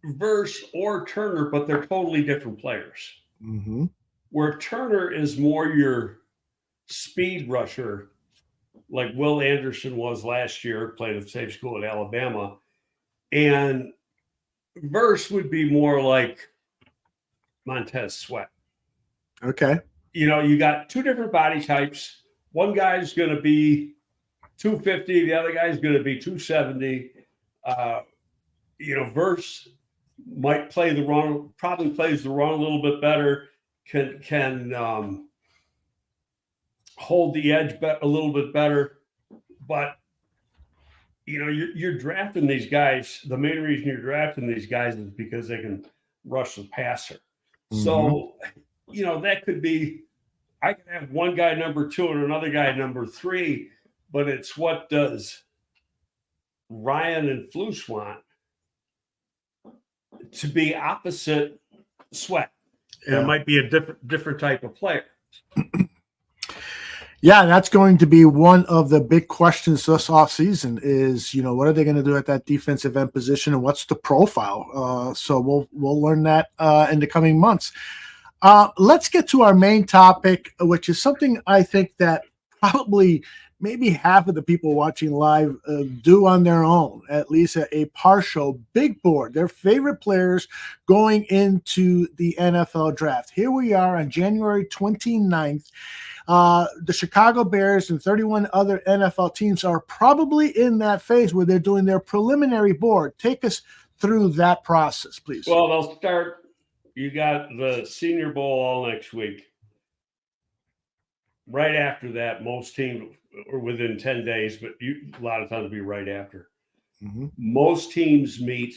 Verse or Turner, but they're totally different players. Mm-hmm. Where Turner is more your speed rusher, like Will Anderson was last year, played at the same school at Alabama. And Verse would be more like Montez Sweat. Okay. You got 2 different body types. One guy's going to be 250. The other guy's going to be 270. Verse might probably plays the run a little bit better, can hold the edge a little bit better. But, you're drafting these guys. The main reason you're drafting these guys is because they can rush the passer. Mm-hmm. So, that could be, I can have one guy number 2 and another guy number 3, but it's what does Ryan and Flus want to be opposite Sweat. Yeah. It might be a different type of player. Yeah, that's going to be one of the big questions this offseason is, what are they going to do at that defensive end position and what's the profile? So we'll learn that in the coming months. Let's get to our main topic, which is something I think that probably maybe half of the people watching live do on their own, at least a partial big board, their favorite players going into the NFL draft. Here we are on January 29th. The Chicago Bears and 31 other NFL teams are probably in that phase where they're doing their preliminary board. Take us through that process, please. Well, they'll start. You got the Senior Bowl all next week. Right after that, most teams are within 10 days, but a lot of times it'll be right after. Mm-hmm. Most teams meet,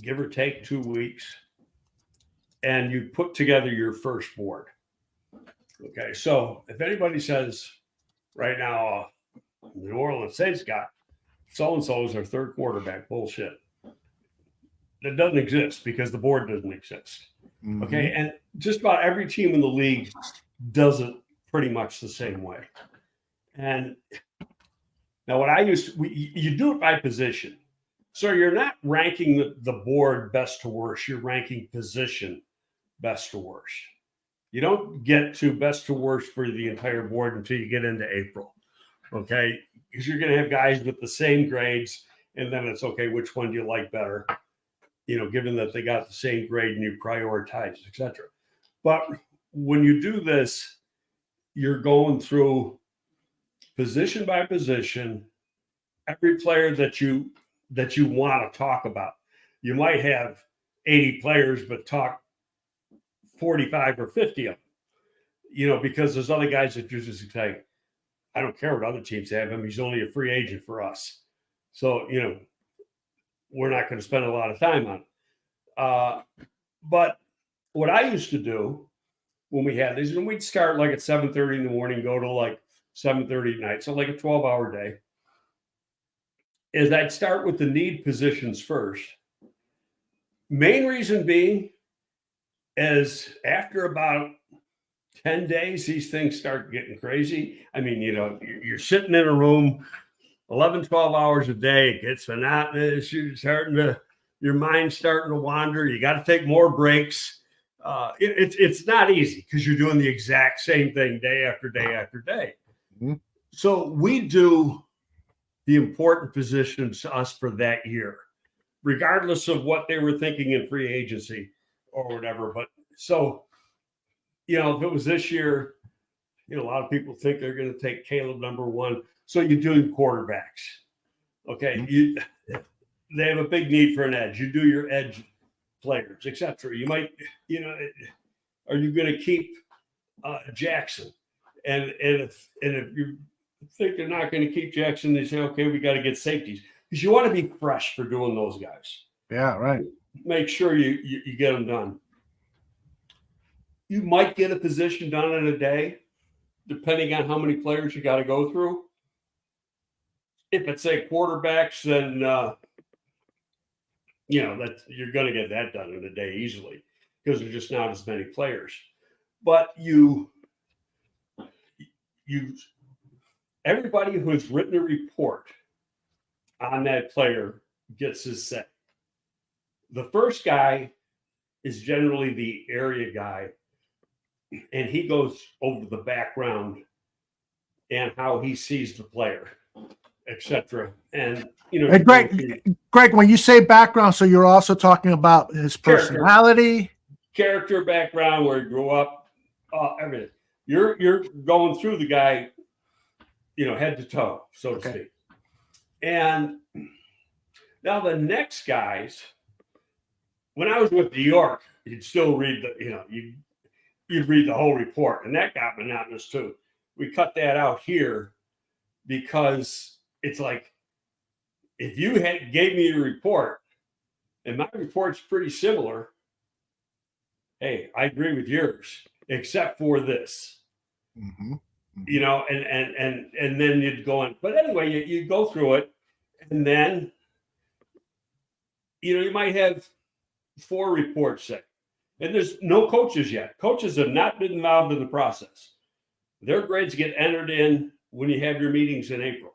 give or take 2 weeks, and you put together your first board. Okay, so if anybody says right now, the New Orleans Saints got so-and-so as their third quarterback, bullshit. That doesn't exist because the board doesn't exist. Mm-hmm. Okay, and just about every team in the league does it pretty much the same way. And now what you do it by position. So you're not ranking the board best to worst. You're ranking position best to worst. You don't get to best to worst for the entire board until you get into April. Okay, because you're going to have guys with the same grades, and then it's okay, which one do you like better? Given that they got the same grade and you prioritize, etc. But when you do this, you're going through position by position, every player that you want to talk about. You might have 80 players, but talk 45 or 50 of them, because there's other guys that you're just like, I don't care what other teams have him. He's only a free agent for us. So, we're not going to spend a lot of time on it. But what I used to do when we had these, and we'd start like at 7:30 in the morning, go to like 7:30 at night. So like a 12-hour day, is I'd start with the need positions first. Main reason being is after about 10 days, these things start getting crazy. I mean, you're sitting in a room 11, 12 hours a day. It gets monotonous. Your mind's starting to wander. You got to take more breaks. It's not easy because you're doing the exact same thing day after day after day. Mm-hmm. So we do the important positions to us for that year, regardless of what they were thinking in free agency or whatever. But so, if it was this year, a lot of people think they're going to take Caleb number 1. So you're doing quarterbacks. Okay. Mm-hmm. They have a big need for an edge. You do your edge players, etc. You might, are you going to keep Jackson? And if you think they're not going to keep Jackson, they say, okay, we got to get safeties because you want to be fresh for doing those guys. Yeah, right. Make sure you get them done. You might get a position done in a day, depending on how many players you got to go through. If it's say quarterbacks, then that you're going to get that done in a day easily because there's just not as many players. But everybody who has written a report on that player gets his say. The first guy is generally the area guy, and he goes over the background and how he sees the player, etc. And hey, Greg, when you say background, so you're also talking about his personality, character background, where he grew up, everything. You're going through the guy, head to toe, so to speak. And now the next guys, when I was with New York, you'd still read you'd read the whole report, and that got monotonous too. We cut that out here because it's like, if you gave me a report and my report's pretty similar, hey, I agree with yours, except for this. Mm-hmm. And then you'd go on. But anyway, you go through it, and then, you might have 4 reports set. And there's no coaches yet. Coaches have not been involved in the process. Their grades get entered in when you have your meetings in April.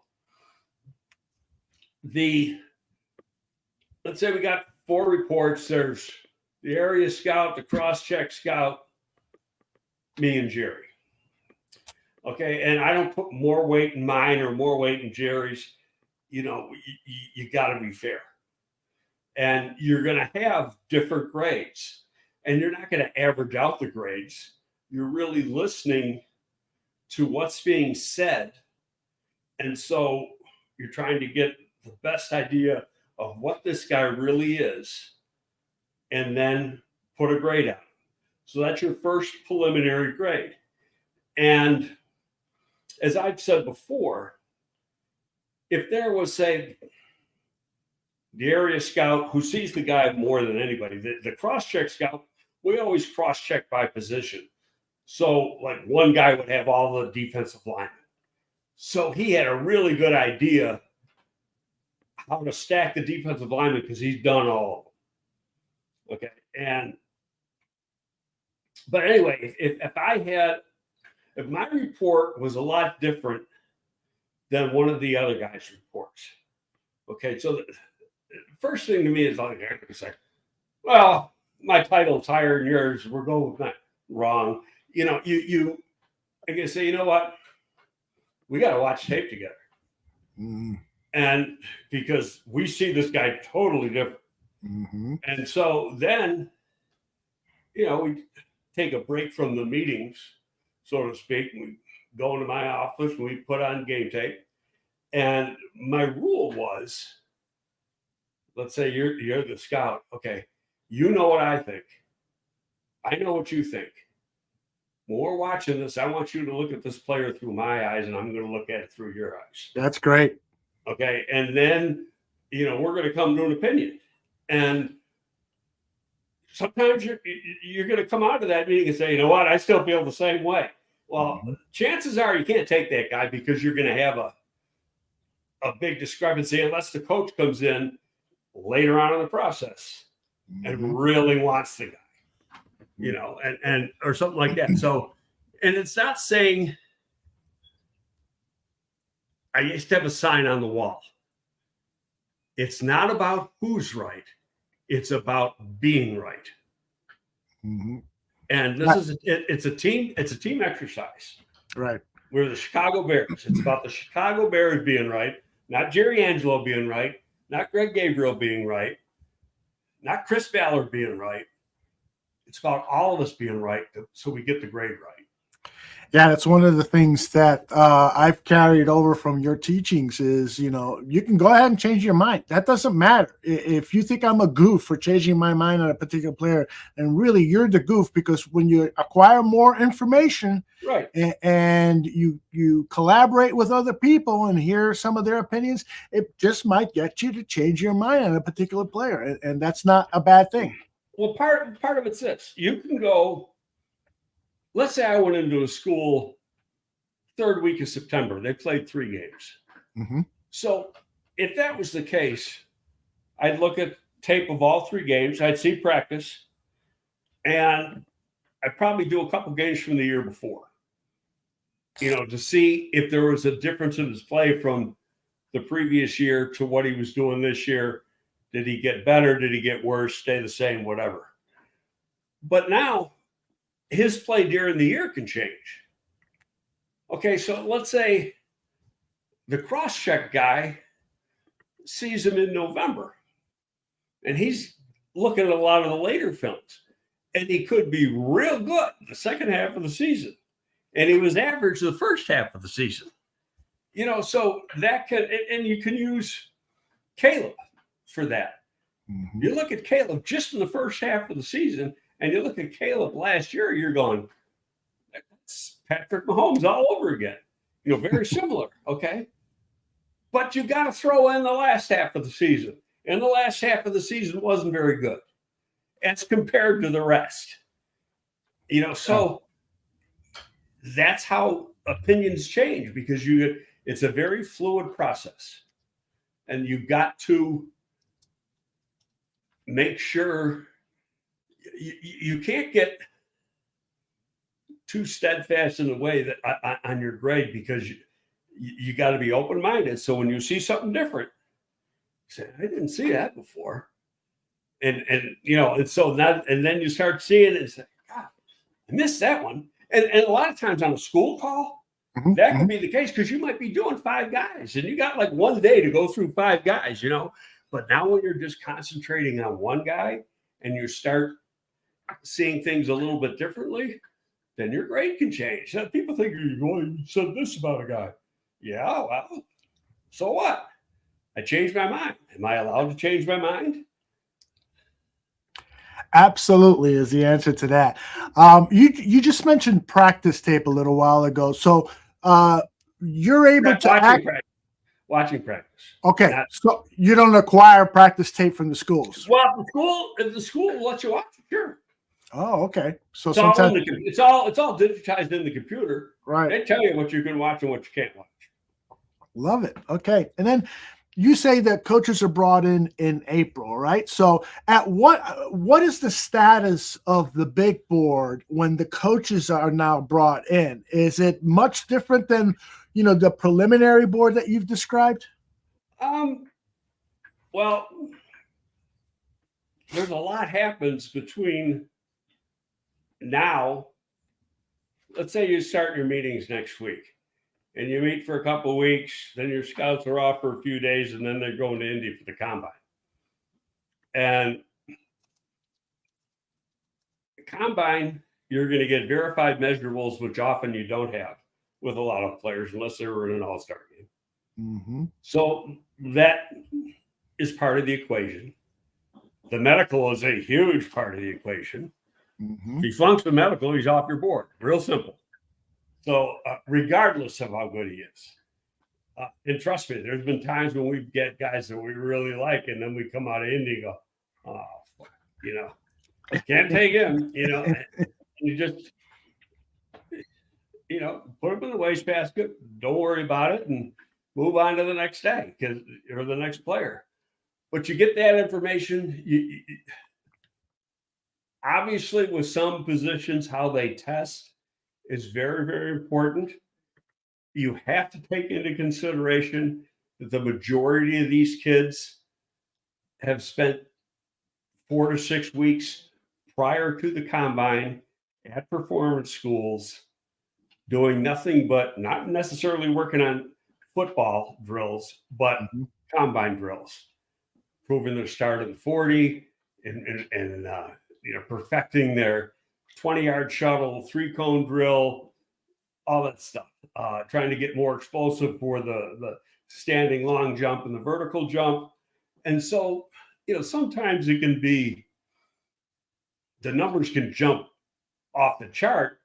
Let's say we got 4 reports. There's the area scout, the cross-check scout, me and Jerry. Okay. And I don't put more weight in mine or more weight in Jerry's. You got to be fair. And you're going to have different grades. And you're not going to average out the grades. You're really listening to what's being said. And so you're trying to get the best idea of what this guy really is, and then put a grade on. So that's your first preliminary grade. And as I've said before, if there was, say, the area scout who sees the guy more than anybody, the cross-check scout, we always cross-check by position. So like one guy would have all the defensive linemen. So he had a really good idea how to stack the defensive linemen because he's done all of them. Okay. But anyway, if my report was a lot different than one of the other guys' reports. Okay. So the first thing to me is like, I can say, well, my title's higher than yours. We're going with that. Wrong. I can say, you know what? We got to watch tape together. Mm-hmm. And because we see this guy totally different. Mm-hmm. And so then, we take a break from the meetings, so to speak. We go into my office and we put on game tape. And my rule was, let's say you're the scout. Okay. You know what I think. I know what you think. When we're watching this, I want you to look at this player through my eyes, and I'm going to look at it through your eyes. That's great. Okay. And then, we're going to come to an opinion. And sometimes you're going to come out of that meeting and say, you know what, I still feel the same way. Well, chances are you can't take that guy because you're going to have a big discrepancy unless the coach comes in later on in the process and really wants the guy. And or something like that. So, and it's not saying, I used to have a sign on the wall. It's not about who's right. It's about being right. Mm-hmm. And it's a team exercise. Right. We're the Chicago Bears. It's about the Chicago Bears being right, not Jerry Angelo being right, not Greg Gabriel being right, not Chris Ballard being right. It's about all of us being right so we get the grade right. Yeah, that's one of the things that I've carried over from your teachings is, you can go ahead and change your mind. That doesn't matter. If you think I'm a goof for changing my mind on a particular player, and really you're the goof, because when you acquire more information, right, and you collaborate with other people and hear some of their opinions, it just might get you to change your mind on a particular player. And that's not a bad thing. Well, part of it's this. You can go, let's say I went into a school third week of September. They played 3 games. Mm-hmm. So if that was the case, I'd look at tape of all 3 games. I'd see practice. And I'd probably do a couple games from the year before, to see if there was a difference in his play from the previous year to what he was doing this year. Did he get better? Did he get worse? Stay the same? Whatever. But now his play during the year can change. Okay, so let's say the cross-check guy sees him in November, and he's looking at a lot of the later films, and he could be real good the second half of the season, and he was average the first half of the season. So that could, and you can use Caleb for that. Mm-hmm. You look at Caleb just in the first half of the season, and you look at Caleb last year, you're going, that's Patrick Mahomes all over again. Very similar, okay? But you got to throw in the last half of the season. And the last half of the season wasn't very good as compared to the rest. So that's how opinions change, because it's a very fluid process. And you've got to make sure you can't get too steadfast in the way that on your grade, because you got to be open-minded. So when you see something different, you say, I didn't see that before. And so that, and then you start seeing it and say, God, I missed that one. And a lot of times on a school call, That could be the case because you might be doing 5 guys and you got like one day to go through 5 guys, But now when you're just concentrating on one guy and you start seeing things a little bit differently, then your grade can change. Now, people think you said this about a guy. Yeah, well, so what? I changed my mind. Am I allowed to change my mind? Absolutely is the answer to that. You just mentioned practice tape a little while ago. So you're able to watching practice. Okay, so you don't acquire practice tape from the schools. Well, the school will let you watch it, sure. Oh, okay. So it's sometimes all digitized in the computer. Right. They tell you what you can watch and what you can't watch. Love it. Okay. And then you say that coaches are brought in April, right? So at what is the status of the big board when the coaches are now brought in? Is it much different than, the preliminary board that you've described? Well, there's a lot happens between now. Let's say you start your meetings next week. And you meet for a couple of weeks, then your scouts are off for a few days, and then they're going to Indy for the combine. And the combine, you're going to get verified measurables, which often you don't have with a lot of players unless they were in an all-star game. Mm-hmm. So that is part of the equation. The medical is a huge part of the equation. Mm-hmm. If he flunks the medical, he's off your board. Real simple. So regardless of how good he is, and trust me, there's been times when we get guys that we really like, and then we come out of Indy and go, I can't take him, and you just, put him in the wastebasket, don't worry about it, and move on to the next day or the next player. But you get that information. Obviously, with some positions, how they test is very, very important. You have to take into consideration that the majority of these kids have spent 4 to 6 weeks prior to the combine at performance schools doing nothing but not necessarily working on football drills, but combine drills, proving their start in the 40 and perfecting their 20-yard shuttle, 3-cone drill, all that stuff. Trying to get more explosive for the standing long jump and the vertical jump. And so, sometimes it can be, the numbers can jump off the chart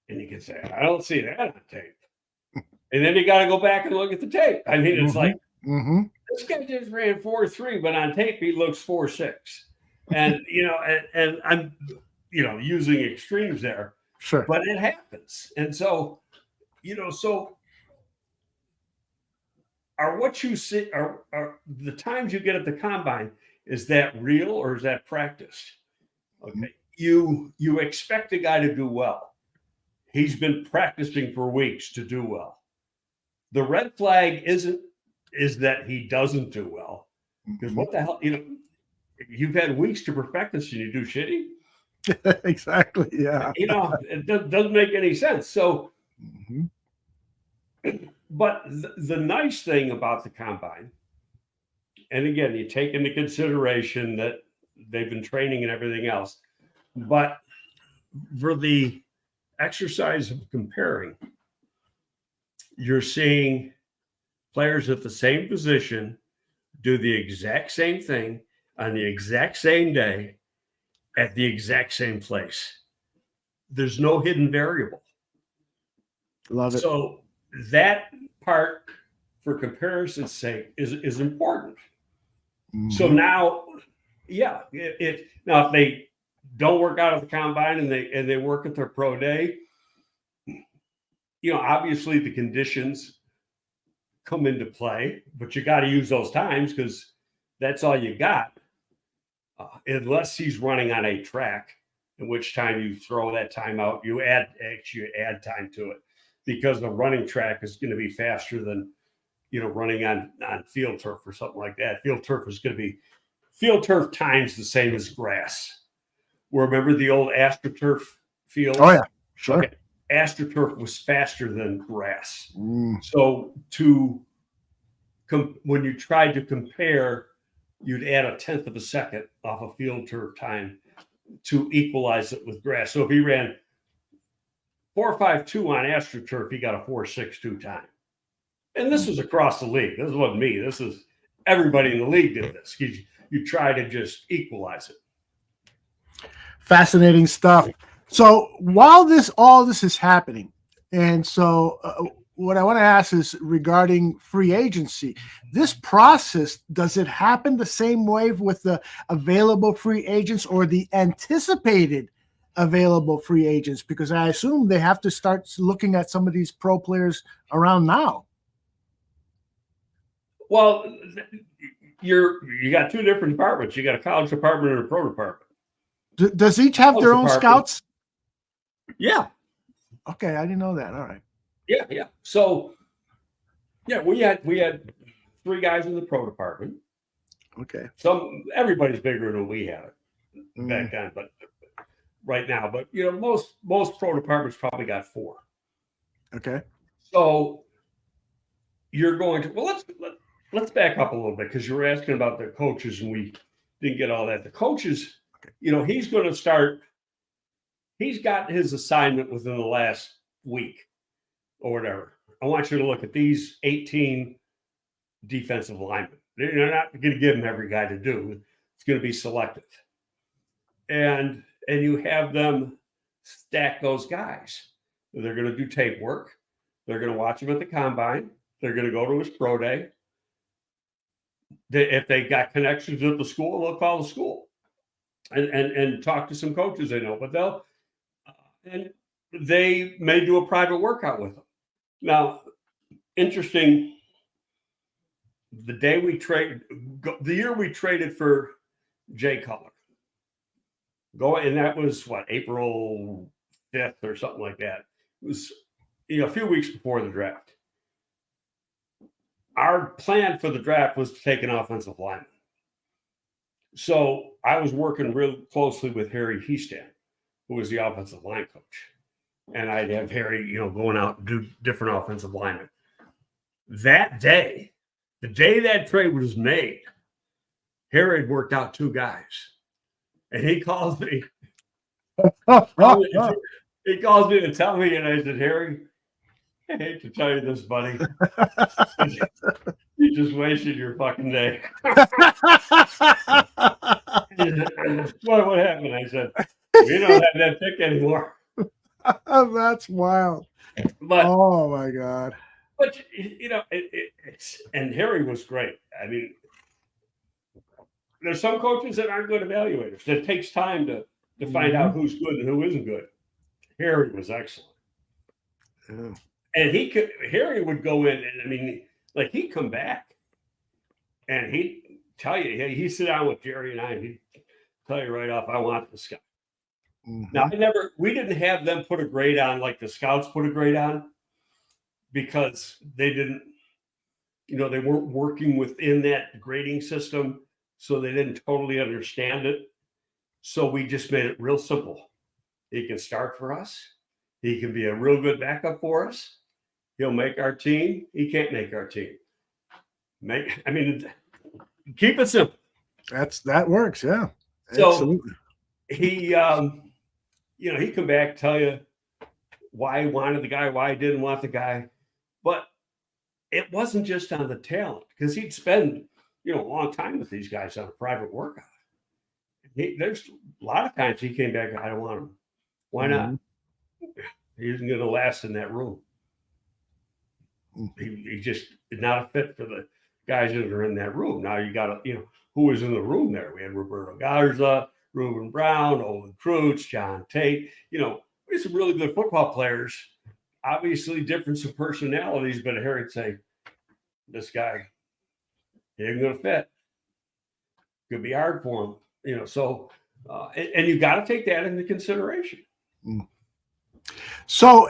and you can say, I don't see that on tape. And then you got to go back and look at the tape. I mean, it's like, this guy just ran 4.3, but on tape, he looks 4.6. And, and I'm, using extremes there, sure, but it happens. And so, are what you see, are the times you get at the combine, is that real or is that practiced? Okay. You expect a guy to do well. He's been practicing for weeks to do well. The red flag is that he doesn't do well. Because what the hell, you've had weeks to perfect this and you do shitty. Exactly. Yeah. It doesn't make any sense. So, but the nice thing about the combine, and again, you take into consideration that they've been training and everything else, but for the exercise of comparing, you're seeing players at the same position do the exact same thing on the exact same day at the exact same place. There's no hidden variable. Love it. So that part, for comparison's sake, is important. So now, if they don't work out at the combine and they work at their pro day, obviously the conditions come into play, but you got to use those times because that's all you got. Unless he's running on a track, in which time you throw that time out, you add time to it because the running track is going to be faster than, running on field turf or something like that. Field turf is going to be times the same as grass. Remember the old AstroTurf fields? Oh yeah, sure. Okay. AstroTurf was faster than grass. So when you tried to compare, you'd add 1/10 of a second off of field turf time to equalize it with grass. So if he ran 4.52 on AstroTurf, he got a 4.62 time. And this was across the league. This wasn't me. This is everybody in the league did this. You try to just equalize it. Fascinating stuff. So while all this is happening, and so what I want to ask is regarding free agency. This process, does it happen the same way with the available free agents or the anticipated available free agents? Because I assume they have to start looking at some of these pro players around now. Well, you got two different departments. You got a college department and a pro department. Does each have their own scouts? Yeah. Okay, I didn't know that. All right. Yeah. So, yeah, we had 3 guys in the pro department. Okay. Everybody's bigger than we had back then, but right now. But most pro departments probably got 4. Okay. So you're going to let's back up a little bit, because you were asking about the coaches and we didn't get all that. The coaches, he's going to start. He's got his assignment within the last week or whatever. I want you to look at these 18 defensive linemen. They're not going to give them every guy to do. It's going to be selective. And you have them stack those guys. They're going to do tape work. They're going to watch him at the combine. They're going to go to his pro day. If they got connections at the school, they'll call the school and talk to some coaches they know. But they may do a private workout with them. Now, interesting. The year we traded for Jay Cutler, and that was April 5th or something like that. It was a few weeks before the draft. Our plan for the draft was to take an offensive lineman. So I was working real closely with Harry Heastan, who was the offensive line coach. And I'd have Harry, going out and do different offensive linemen. That day, the day that trade was made, Harry had worked out 2 guys. And he calls me. He calls me to tell me, and I said, Harry, I hate to tell you this, buddy. You just wasted your fucking day. What happened? I said, we don't have that pick anymore. That's wild. But, oh my God. But and Harry was great. I mean, there's some coaches that aren't good evaluators. It takes time to find out who's good and who isn't good. Harry was excellent. Yeah. And Harry would go in and he'd come back and he'd tell you, he'd sit down with Jerry and I, and he'd tell you right off, I want this guy. Now, we didn't have them put a grade on like the scouts put a grade on, because they didn't, they weren't working within that grading system. So they didn't totally understand it. So we just made it real simple. He can start for us. He can be a real good backup for us. He'll make our team. He can't make our team. Keep it simple. That works. Yeah. So absolutely. He come back, tell you why he wanted the guy, why he didn't want the guy. But it wasn't just on the talent, because he'd spend, a long time with these guys on a private workout. There's a lot of times he came back, I don't want him. Why not? He isn't going to last in that room. He just is not a fit for the guys that are in that room. Now you got to, who was in the room there? We had Roberto Garza, Reuben Brown, Olin Kreutz, John Tate. We had some really good football players. Obviously, difference in personalities, but Harry'd say, this guy, he ain't going to fit. Could be hard for him. So, and you got to take that into consideration. So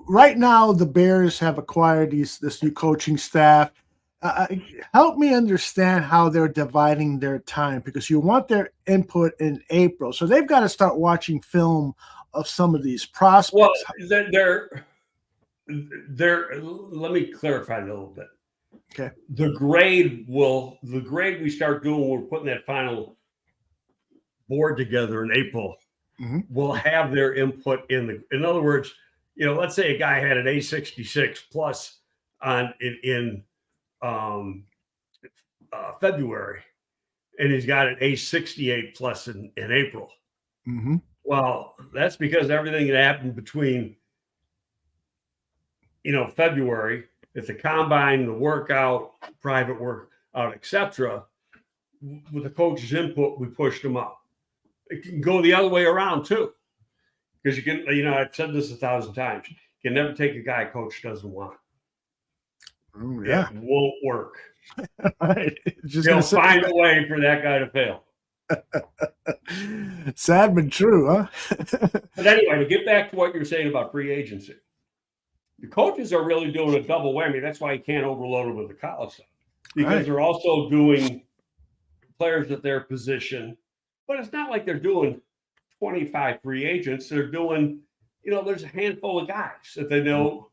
right now, the Bears have acquired this new coaching staff. Help me understand how they're dividing their time, because you want their input in April. So they've got to start watching film of some of these Well, prospects. let me clarify a little bit. Okay. The grade we start doing when we're putting that final board together in April will have their input in other words, let's say a guy had an A66 plus in February, and he's got an A68 plus in April. Well, that's because everything that happened between February, at the combine, the workout, private workout, etc. With the coach's input, we pushed them up. It can go the other way around too, because you can. I've said this 1,000 times. You can never take a guy a coach doesn't want. Oh, yeah, it won't work. Right. They'll find a way for that guy to fail. Sad but true, huh? But anyway, to get back to what you're saying about free agency, the coaches are really doing a double whammy. That's why you can't overload them with the college stuff, because they're also doing players at their position. But it's not like they're doing 25 free agents. They're doing, there's a handful of guys that they know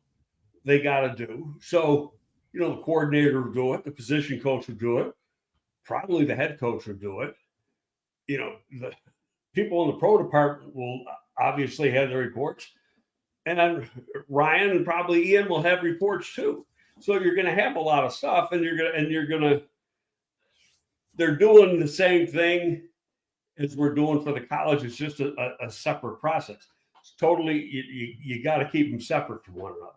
they got to do. So, the coordinator will do it. The position coach will do it. Probably the head coach will do it. The people in the pro department will obviously have their reports. And then Ryan and probably Ian will have reports too. So you're going to have a lot of stuff, and they're doing the same thing as we're doing for the college. It's just a separate process. It's totally, you got to keep them separate from one another.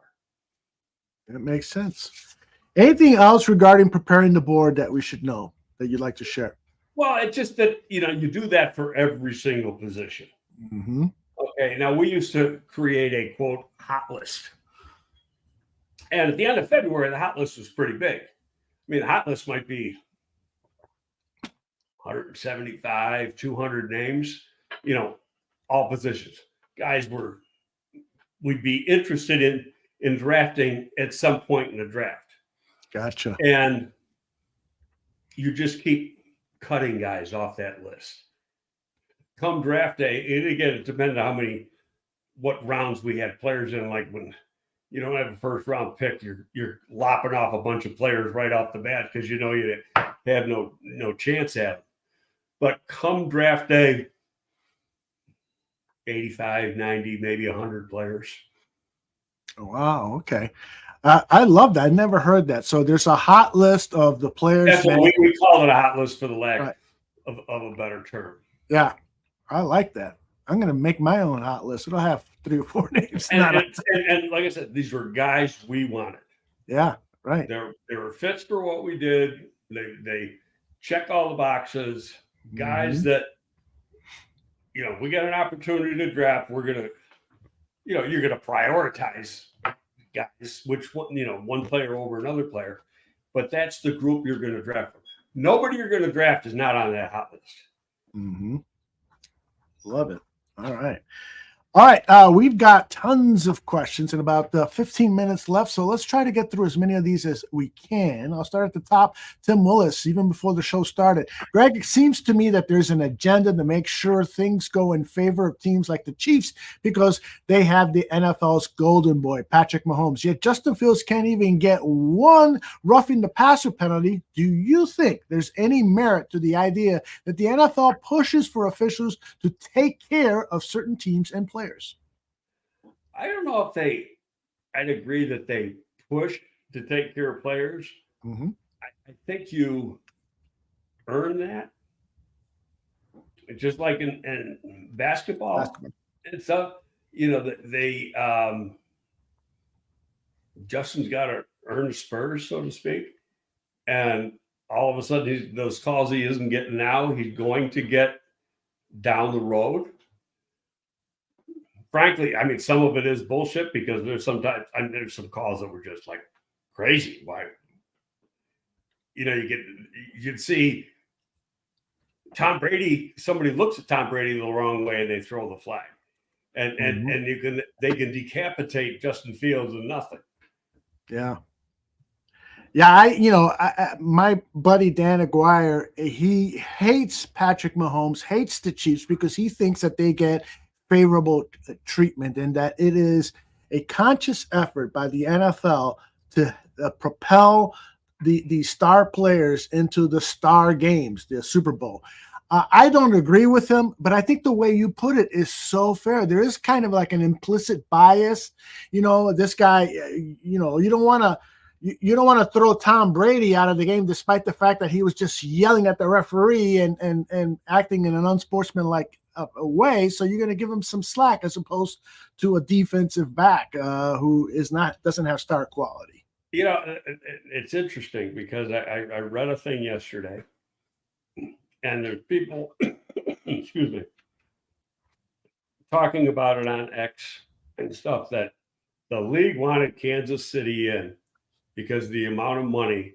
That makes sense. Anything else regarding preparing the board that we should know that you'd like to share? Well, it's just that, you do that for every single position. Okay, now we used to create a, quote, hot list. And at the end of February, the hot list was pretty big. I mean, the hot list might be 175, 200 names, all positions. Guys we'd be interested in drafting at some point in the draft. Gotcha. And you just keep cutting guys off that list. Come draft day, and again, it depends on what rounds we had players in. Like when you don't have a first round pick, you're lopping off a bunch of players right off the bat because you have no chance at them. But come draft day, 85, 90, maybe 100 players. Wow. Okay. I love that. I never heard that. So there's a hot list of the players. That's what we call it, a hot list for the lack of a better term. Yeah. I like that. I'm going to make my own hot list. It'll have 3 or 4 names. And like I said, these were guys we wanted. Yeah. Right. They were fits for what we did. They check all the boxes. Guys that, we got an opportunity to draft. We're going to, you're going to prioritize guys, which one player over another player, but that's the group you're going to draft from. Nobody you're going to draft is not on that hot list. Love it. All right. We've got tons of questions and about 15 minutes left. So let's try to get through as many of these as we can. I'll start at the top. Tim Willis, even before the show started. Greg, it seems to me that there's an agenda to make sure things go in favor of teams like the Chiefs because they have the NFL's golden boy, Patrick Mahomes. Yet Justin Fields can't even get one roughing the passer penalty. Do you think there's any merit to the idea that the NFL pushes for officials to take care of certain teams and players? I don't know if I'd agree that they push to take care of players. I think you earn that. It's just like in basketball. And so, Justin's got to earn the spurs, so to speak. And all of a sudden, those calls he isn't getting now, he's going to get down the road. Frankly, I mean, some of it is bullshit because there's some calls that were just like crazy. Why? You'd see Tom Brady, somebody looks at Tom Brady the wrong way and they throw the flag. And they can decapitate Justin Fields and nothing. Yeah. Yeah, my buddy Dan Aguirre, he hates Patrick Mahomes, hates the Chiefs because he thinks that they get favorable treatment and that it is a conscious effort by the NFL to propel the star players into the star games, the Super Bowl. I don't agree with him, but I think the way you put it is so fair. There is kind of like an implicit bias. This guy, you don't want to you don't want to throw Tom Brady out of the game, despite the fact that he was just yelling at the referee and acting in an unsportsmanlike way. So you're going to give him some slack as opposed to a defensive back who doesn't have star quality. It's interesting because I read a thing yesterday, and there's people, excuse me, talking about it on X and stuff that the league wanted Kansas City in because of the amount of money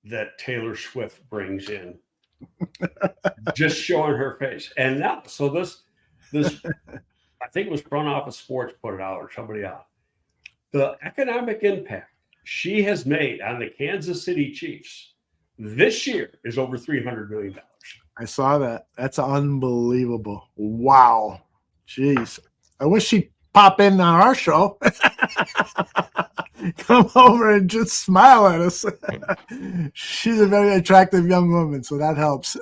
that Taylor Swift brings in, just showing her face. And now, so this, I think it was Front Office Sports put it out or somebody else. The economic impact she has made on the Kansas City Chiefs this year is over $300 million. I saw that. That's unbelievable. Wow. Jeez. I wish she'd pop in on our show. Come over and just smile at us. She's a very attractive young woman, so that helps.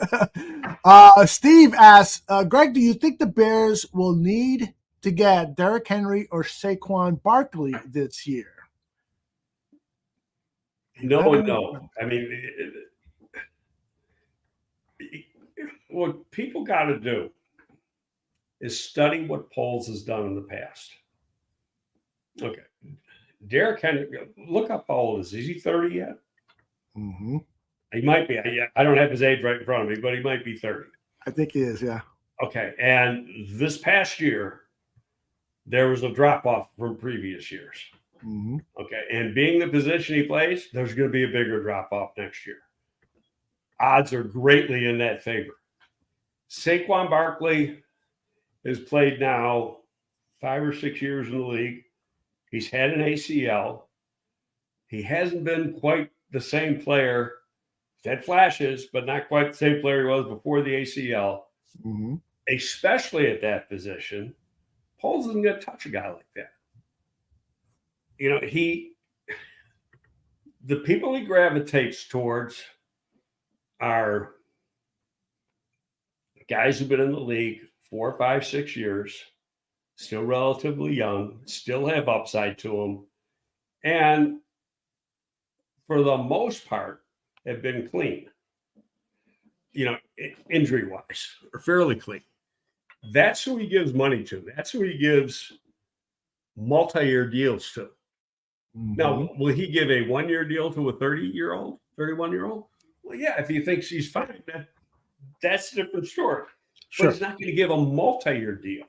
Steve asks, Greg, do you think the Bears will need to get Derrick Henry or Saquon Barkley this year? No. I mean, what people got to do is study what Poles has done in the past. Okay. Derrick Henry, look up how old is he? Is he 30 yet? Mm-hmm. He might be. I don't have his age right in front of me, but he might be 30. I think he is, yeah. Okay. And this past year, there was a drop-off from previous years. Mm-hmm. Okay. And being the position he plays, there's going to be a bigger drop-off next year. Odds are greatly in that favor. Saquon Barkley has played now 5 or 6 years in the league. He's had an ACL. He hasn't been quite the same player. He's had flashes, but not quite the same player he was before the ACL. Mm-hmm. Especially at that position. Poles isn't going to touch a guy like that. The people he gravitates towards are guys who've been in the league 4, 5, 6 years, still relatively young, still have upside to them, and for the most part have been clean, injury-wise, or fairly clean. That's who he gives money to. That's who he gives multi-year deals to. Mm-hmm. Now, will he give a 1-year deal to a 30-year-old, 31-year-old? Well, yeah, if he thinks he's fine, that's a different story. Sure. But he's not going to give a multi-year deal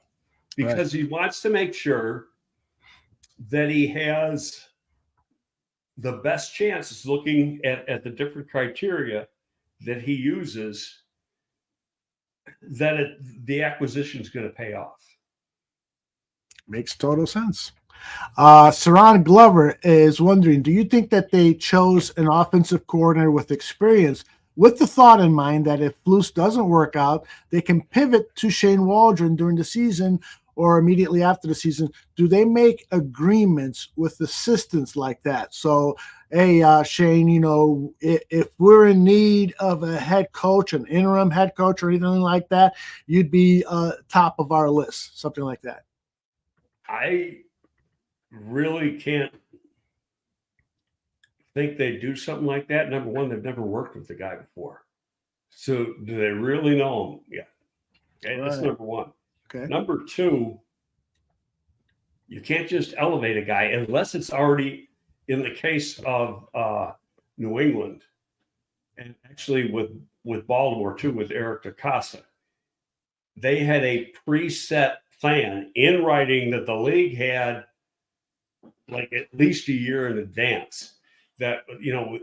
because he wants to make sure that he has the best chances looking at the different criteria that he uses, that the acquisition is going to pay off. Makes total sense. Saran Glover is wondering, do you think that they chose an offensive coordinator with experience with the thought in mind that if Flus doesn't work out, they can pivot to Shane Waldron during the season or immediately after the season? Do they make agreements with assistants like that? So, hey, Shane, if we're in need of a head coach, an interim head coach or anything like that, you'd be top of our list, something like that. I really can't think they do something like that. Number one, they've never worked with the guy before. So do they really know him? Yeah. Okay, that's number one. Okay. Number two, you can't just elevate a guy unless it's already, in the case of New England, and actually with Baltimore too, with Eric DeCosta, they had a preset plan in writing that the league had like at least a year in advance. That,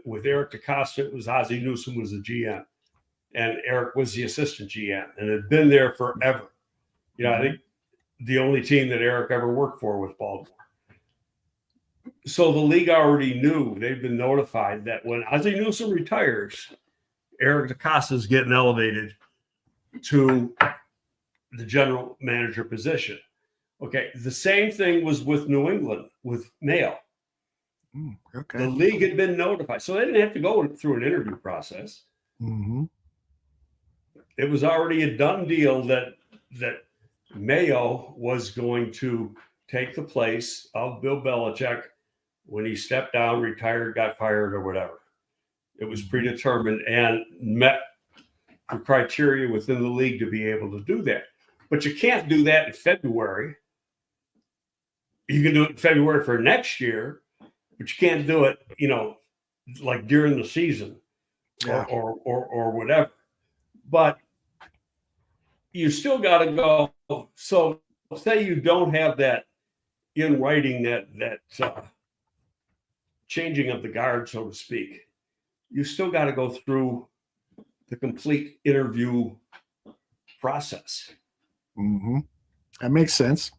with Eric DeCosta, it was Ozzie Newsome was the GM, and Eric was the assistant GM, and had been there forever. I think the only team that Eric ever worked for was Baltimore. So the league already knew, they've been notified that when Ozzie Newsome retires, Eric DeCosta is getting elevated to the general manager position. Okay. The same thing was with New England, with Mayo. Okay. The league had been notified. So they didn't have to go through an interview process. Mm-hmm. It was already a done deal that Mayo was going to take the place of Bill Belichick when he stepped down, retired, got fired, or whatever. It was predetermined and met the criteria within the league to be able to do that. But you can't do that in February. You can do it in February for next year, but you can't do it, like during the season or whatever. But you still got to go. So say you don't have that in writing, that changing of the guard, so to speak. You still got to go through the complete interview process. Mm-hmm. That makes sense.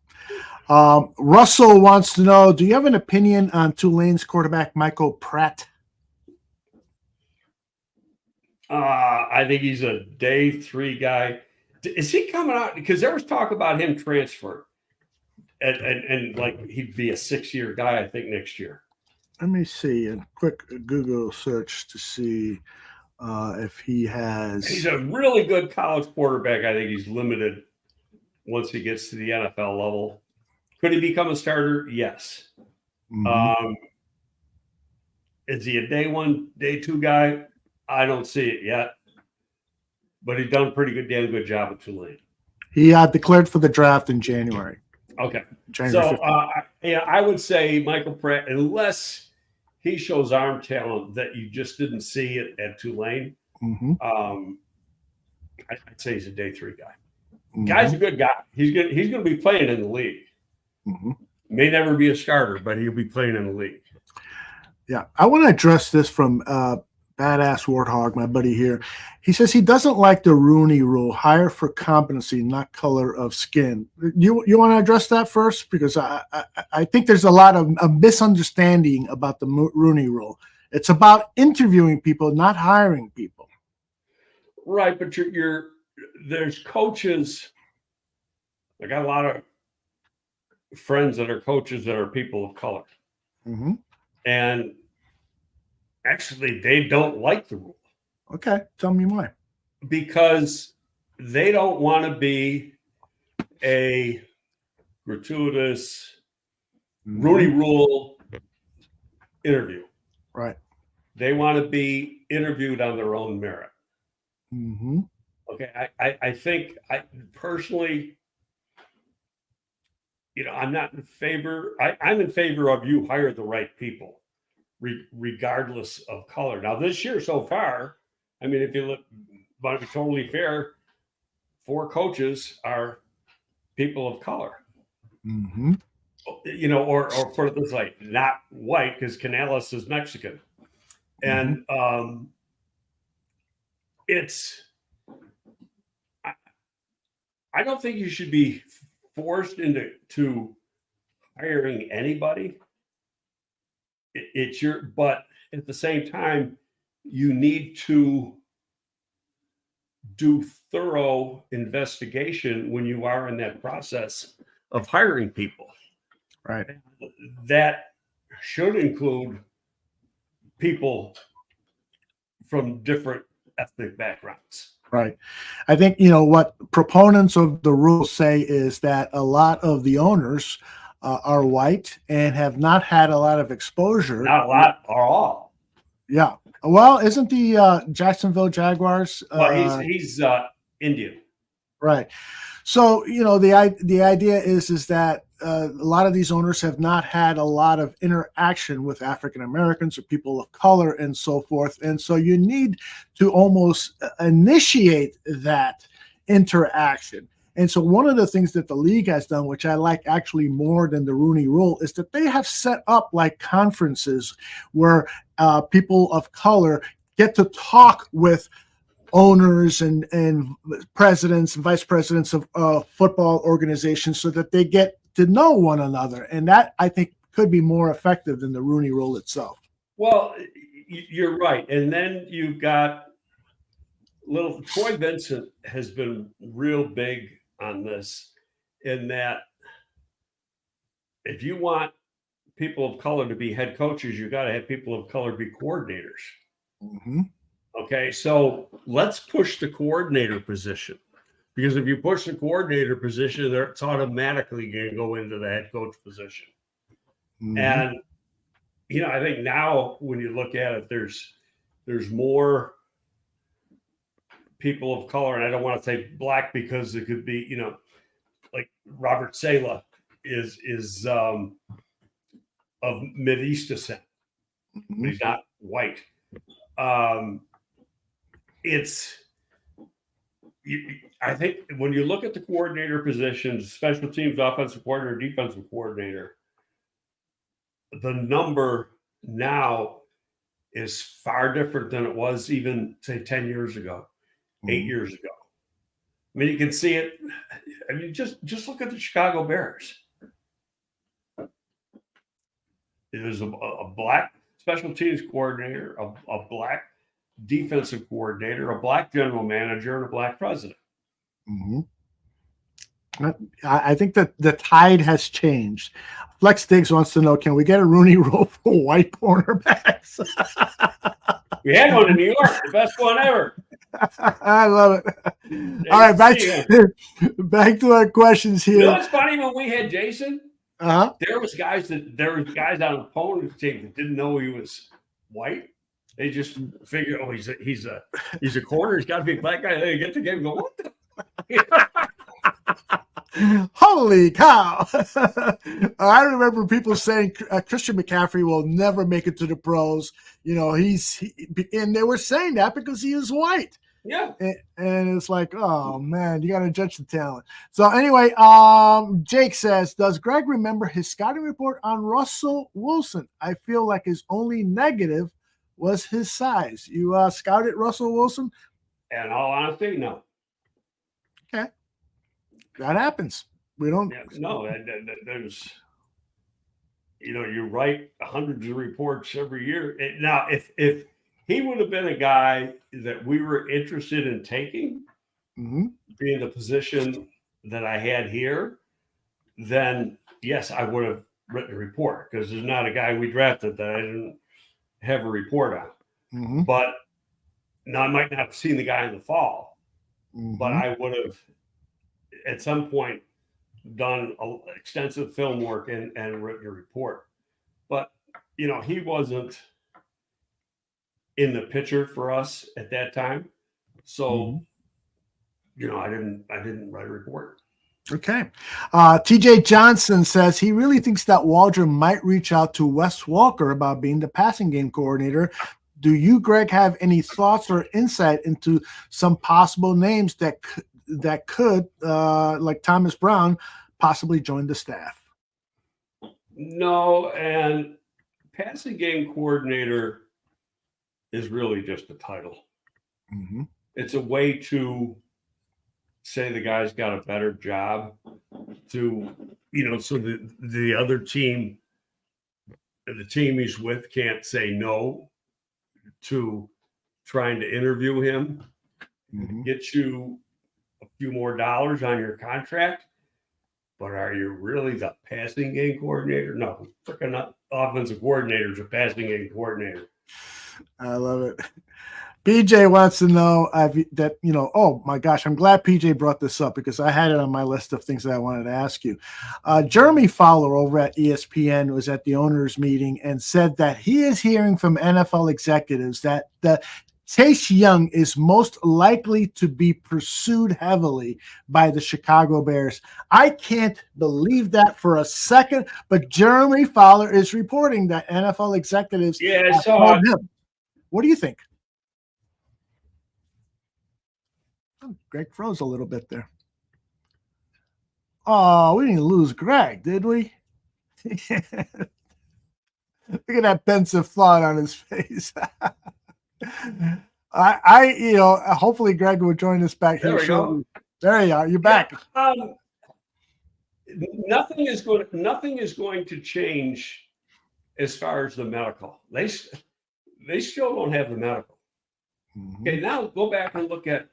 Russell wants to know, do you have an opinion on Tulane's quarterback, Michael Pratt? I think he's a day 3 guy. Is he coming out? Because there was talk about him transfer and like he'd be a 6-year guy, I think, next year. Let me see a quick Google search to see if he has. He's a really good college quarterback. I think he's limited once he gets to the NFL level. Could he become a starter? Yes. Mm-hmm. Is he a day 1, day 2 guy? I don't see it yet. But he's done a pretty damn good job at Tulane. He declared for the draft in January. Okay. January so, I would say Michael Pratt, unless he shows arm talent that you just didn't see it at Tulane, I'd say he's a day 3 guy. Mm-hmm. Guy's a good guy. He's going to be playing in the league. Mm-hmm. May never be a starter, but he'll be playing in the league. Yeah. I want to address this from Badass Warthog, my buddy here. He says he doesn't like the Rooney Rule, hire for competency, not color of skin. You want to address that first? Because I think there's a lot of a misunderstanding about the Rooney Rule. It's about interviewing people, not hiring people. Right, but there's coaches. I got a lot of friends that are coaches that are people of color. Mm-hmm. And actually, they don't like the rule. Okay, tell me why. Because they don't want to be a gratuitous Rooney Rule interview. Right. They want to be interviewed on their own merit. Mm-hmm. Okay, I think personally, I'm not in favor. I'm in favor of you hire the right people, regardless of color. Now, this year so far, I mean, if you look, want to be totally fair, 4 coaches are people of color. Mm-hmm. Or put it this way, not white, because Canales is Mexican. And I don't think you should be forced into hiring anybody. But at the same time, you need to do thorough investigation when you are in that process of hiring people. Right. That should include people from different ethnic backgrounds. Right. I think, what proponents of the rule say is that a lot of the owners are white and have not had a lot of exposure. Not a lot or all. Yeah. Well, isn't the Jacksonville Jaguars? Well, he's Indian. Right. So, the idea is that a lot of these owners have not had a lot of interaction with African Americans or people of color and so forth. And so you need to almost initiate that interaction. And so one of the things that the league has done, which I like actually more than the Rooney Rule, is that they have set up like conferences where people of color get to talk with owners and presidents and vice presidents of football organizations so that they get to know one another. And that, I think, could be more effective than the Rooney Rule itself. Well, you're right. And then you've got little Troy Vincent has been real big on this, in that if you want people of color to be head coaches, you got to have people of color be coordinators. Mm-hmm. Okay, so let's push the coordinator position, because if you push the coordinator position, it's automatically going to go into the head coach position. Mm-hmm. And I think now when you look at it, there's more people of color, and I don't want to say black because it could be, like Robert Saleh is of Mideast descent. Mm-hmm. He's not white. I think when you look at the coordinator positions, special teams, offensive coordinator, defensive coordinator, the number now is far different than it was even, say, 10 years ago, 8 years ago. I mean, you can see it. I mean, just look at the Chicago Bears. There's a black special teams coordinator, a black defensive coordinator, a black general manager, and a black president. Mm-hmm. I think that the tide has changed. Flex Diggs wants to know, can we get a Rooney Rule for white cornerbacks? We had one in New York, the best one ever. I love it. All right, back to our questions here. You know what's funny? When we had Jason, there was guys on the opponent's team that didn't know he was white. They just figured, oh, he's a corner. He's got to be a black guy. They get the game and go, what the? Holy cow. I remember people saying Christian McCaffrey will never make it to the pros. And they were saying that because he is white. Yeah. And it's like, oh man, you got to judge the talent. So anyway, Jake says, does Greg remember his scouting report on Russell Wilson? I feel like his only negative was his size. You scouted Russell Wilson? In all honesty, no. Okay. That happens. We don't. Yeah, no, there's, you write hundreds of reports every year. Now, if he would have been a guy that we were interested in taking, being the position that I had here, then yes, I would have written a report, because there's not a guy we drafted that I didn't have a report on. But now I might not have seen the guy in the fall, but I would have at some point done extensive film work and written a report. But he wasn't in the picture for us at that time, so I didn't write a report. Okay. TJ Johnson says he really thinks that Waldron might reach out to Wes Walker about being the passing game coordinator. Do you, Greg, have any thoughts or insight into some possible names that could, like Thomas Brown, possibly join the staff? No, and passing game coordinator is really just a title. It's a way to say the guy's got a better job, to, so the other team, the team he's with, can't say no to trying to interview him, get you a few more dollars on your contract. But are you really the passing game coordinator? No, freaking offensive coordinator is a passing game coordinator. I love it. PJ wants to know that, oh my gosh, I'm glad PJ brought this up, because I had it on my list of things that I wanted to ask you. Jeremy Fowler over at ESPN was at the owners' meeting and said that he is hearing from NFL executives that Chase Young is most likely to be pursued heavily by the Chicago Bears. I can't believe that for a second, but Jeremy Fowler is reporting that NFL executives saw him. What do you think? Oh, Greg froze a little bit there. Oh, we didn't lose Greg, did we? Look at that pensive thought on his face. Hopefully Greg will join us back here shortly. There you are. You're back. Nothing is going to change as far as the medical. They still don't have the medical. Okay, now go back and look at,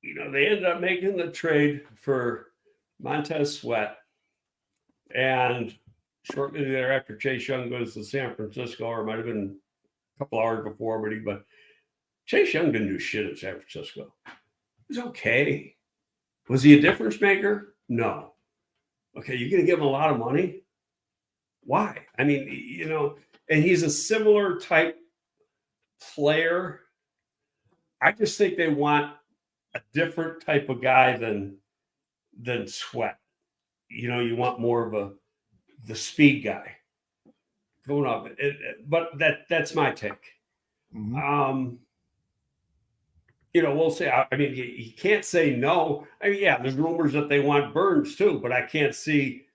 they ended up making the trade for Montez Sweat, and shortly thereafter, Chase Young goes to San Francisco, or it might have been a couple hours before, but Chase Young didn't do shit in San Francisco. He was okay. Was he a difference maker? No. Okay, you're going to give him a lot of money? Why? I mean, and he's a similar type player. I just think they want a different type of guy than Sweat. You want more of the speed guy going up. But that's my take. We'll say, I mean, you can't say no. I mean, yeah, there's rumors that they want Burns too, but I can't see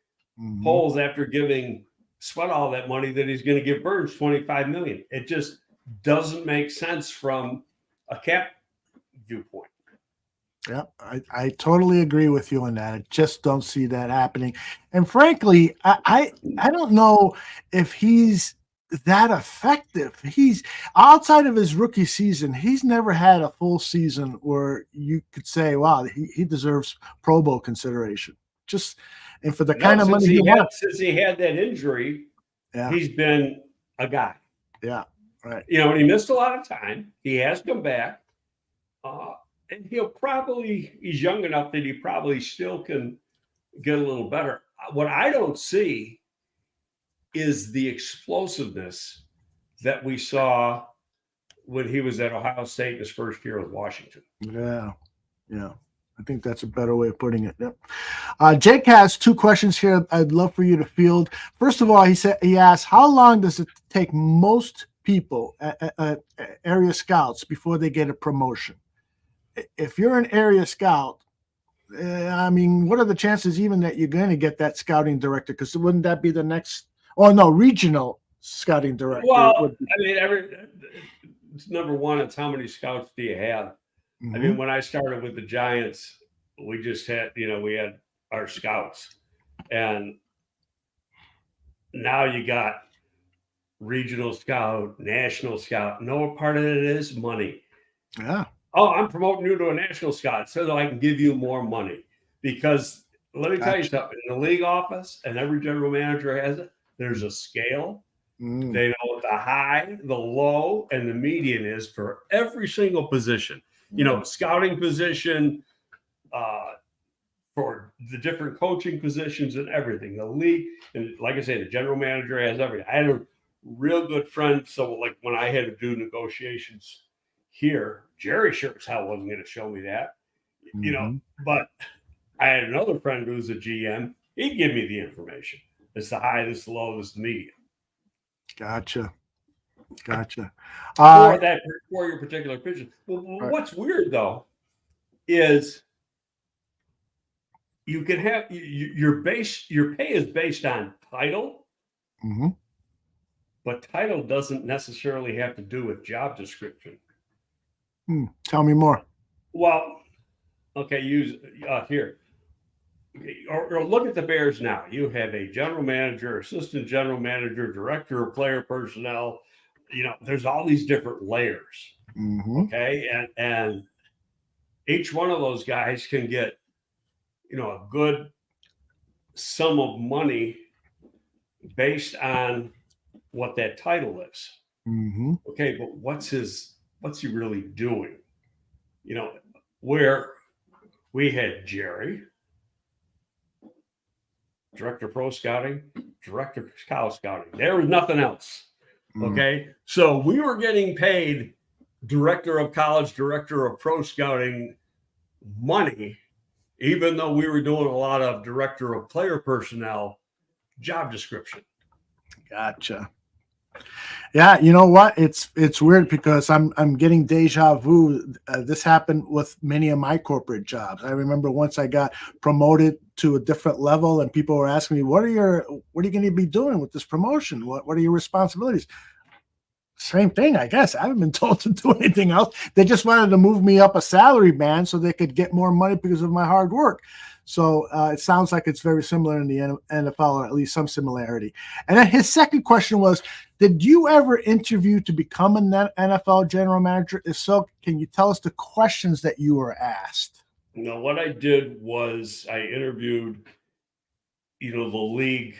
polls after giving Sweat all that money that he's going to give Burns $25 million. It just doesn't make sense from a cap viewpoint. Yeah, I totally agree with you on that. I just don't see that happening. And frankly, I don't know if he's that effective. He's outside of his rookie season, he's never had a full season where you could say, wow, he deserves Pro Bowl consideration. And for the kind of money since he had that injury, he's been a guy. Yeah, right. And he missed a lot of time. He has come back. And he's young enough that he probably still can get a little better. What I don't see is the explosiveness that we saw when he was at Ohio State in his first year with Washington. Yeah. I think that's a better way of putting it. Yep. Jake has two questions here I'd love for you to field. First of all, he asked, how long does it take most people at area scouts before they get a promotion? If you're an area scout, I mean, what are the chances even that you're going to get that scouting director? Because wouldn't that be the next? Oh no, regional scouting director. Well, I mean, number one, it's how many scouts do you have? I mean, when I started with the Giants, we just had, we had our scouts, and now you got regional scout, national scout. No part of it is money. Yeah. Oh, I'm promoting you to a national scout so that I can give you more money. Because let me tell you something, in the league office, and every general manager has it, there's a scale. They know what the high, the low, and the median is for every single position. Scouting position, for the different coaching positions and everything. The league, and like I say, the general manager has everything. I had a real good friend, so like when I had to do negotiations here, Jerry sure as hell wasn't going to show me that, but I had another friend who was a GM. He'd give me the information. It's the high, this the low, this the median. Gotcha. For your particular position. Well, what's weird though is you can have your pay is based on title, but title doesn't necessarily have to do with job description. Tell me more. Well, okay, use here. Or look at the Bears now. You have a general manager, assistant general manager, director of player personnel. There's all these different layers. Okay, and each one of those guys can get, a good sum of money based on what that title is. Okay, but what's he really doing? Where we had Jerry, director of pro scouting, director of scout scouting. There was nothing else. Okay. So we were getting paid director of college, director of pro scouting money, even though we were doing a lot of director of player personnel job description. Gotcha. Yeah, you know what? It's weird because I'm getting deja vu. This happened with many of my corporate jobs. I remember once I got promoted to a different level, and people were asking me, "What are you going to be doing with this promotion? What are your responsibilities?" Same thing, I guess. I haven't been told to do anything else. They just wanted to move me up a salary band so they could get more money because of my hard work. So it sounds like it's very similar in the NFL, or at least some similarity. And then his second question was, did you ever interview to become an NFL general manager? If so, can you tell us the questions that you were asked? What I did was I interviewed, the league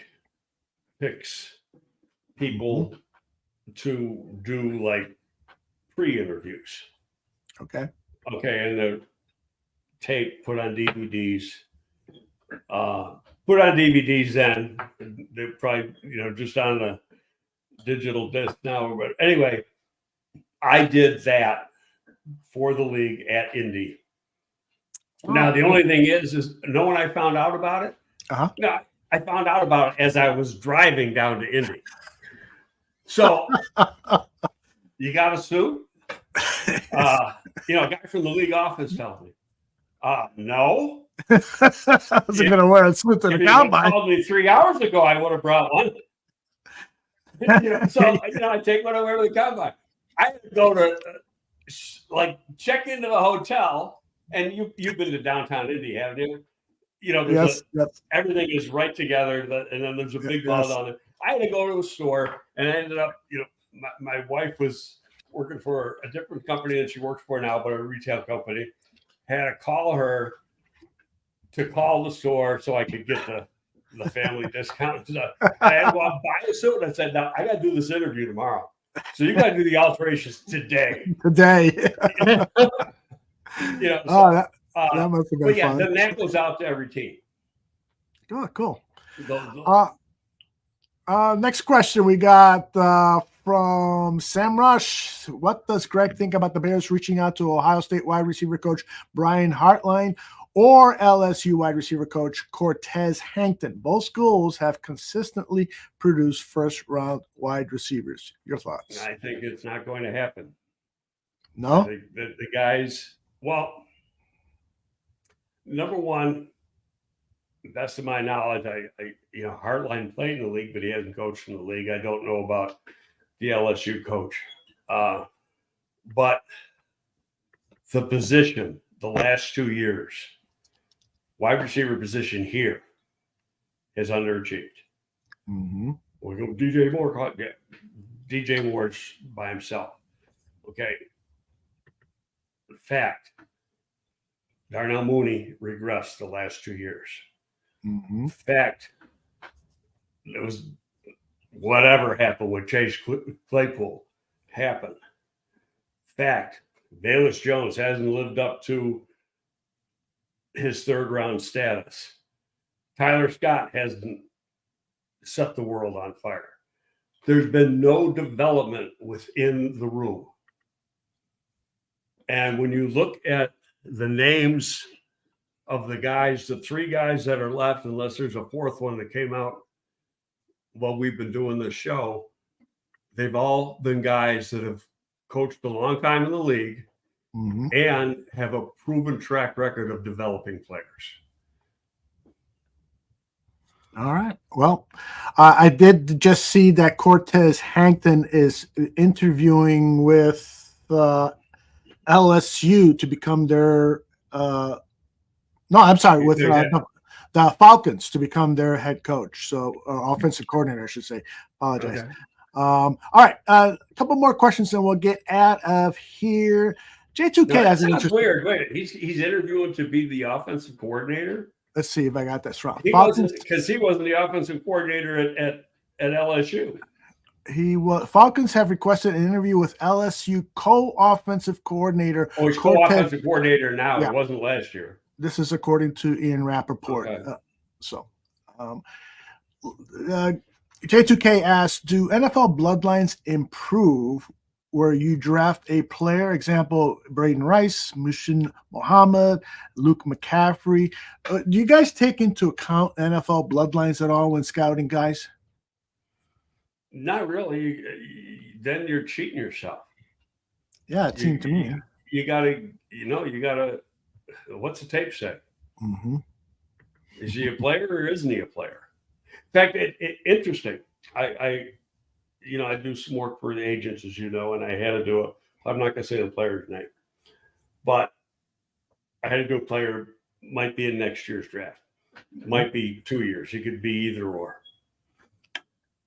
picks people to do like pre-interviews. Okay. And the tape put on DVDs. Then they're probably, just on the digital disc now. But anyway, I did that for the league at Indy. Now, the only thing is no one I found out about it. No, I found out about it as I was driving down to Indy. So you got a suit? A guy from the league office tells me, no. I wasn't going to wear a suit to the combine. If you called me 3 hours ago, I would have brought one. I take what I wear to the combine. I had to go to check into the hotel. And you've been to downtown Indy, haven't you? Yes. Everything is right together, and then there's a big ball on it. I had to go to a store, and I ended up, my wife was working for a different company than she works for now, but a retail company. Had to call her to call the store so I could get the family discount. I had to go out and buy a suit, and I said, "Now I got to do this interview tomorrow, so you got to do the alterations today." That must have been fun. Then that goes out to every team. Oh, cool. Next question we got from Sam Rush. What does Greg think about the Bears reaching out to Ohio State wide receiver coach Brian Hartline or LSU wide receiver coach Cortez Hankton? Both schools have consistently produced first-round wide receivers. Your thoughts? I think it's not going to happen. No? The guys... Well, number one, best of my knowledge, Hartline played in the league, but he hasn't coached in the league. I don't know about the LSU coach. But the position, the last 2 years, wide receiver position here has underachieved. We'll go DJ Moore. DJ Moore's by himself. Okay. Fact, Darnell Mooney regressed the last 2 years. Fact, it was whatever happened with Chase Claypool happened. Fact, Velus Jones hasn't lived up to his third-round status. Tyler Scott hasn't set the world on fire. There's been no development within the room. And when you look at the names of the guys, the 3 guys that are left, unless there's a fourth one that came out while we've been doing this show, they've all been guys that have coached a long time in the league and have a proven track record of developing players. All right. Well, I did just see that Cortez Hankton is interviewing with LSU to become their with the Falcons to become their head coach. So offensive coordinator, I should say. Apologize. Okay. All right. A couple more questions and we'll get out of here. J2K has an interesting. Weird. Wait, he's interviewing to be the offensive coordinator. Let's see if I got this wrong. He wasn't the offensive coordinator at LSU. Falcons have requested an interview with LSU co-offensive coordinator. Oh, he's co-offensive coordinator now. Yeah. It wasn't last year. This is according to Ian Rappaport. Okay. J2K asks, do NFL bloodlines improve where you draft a player, example, Braden Rice, Mushin Muhammad, Luke McCaffrey? Do you guys take into account NFL bloodlines at all when scouting guys? Not really. Then you're cheating yourself. Yeah, it seemed to me. You gotta, what's the tape say? Is he a player or isn't he a player? In fact, interesting. I I do some work for the agents, as you know, and I had to do it. I'm not going to say the player's name, but I had to do a player, might be in next year's draft, might be 2 years. It could be either or.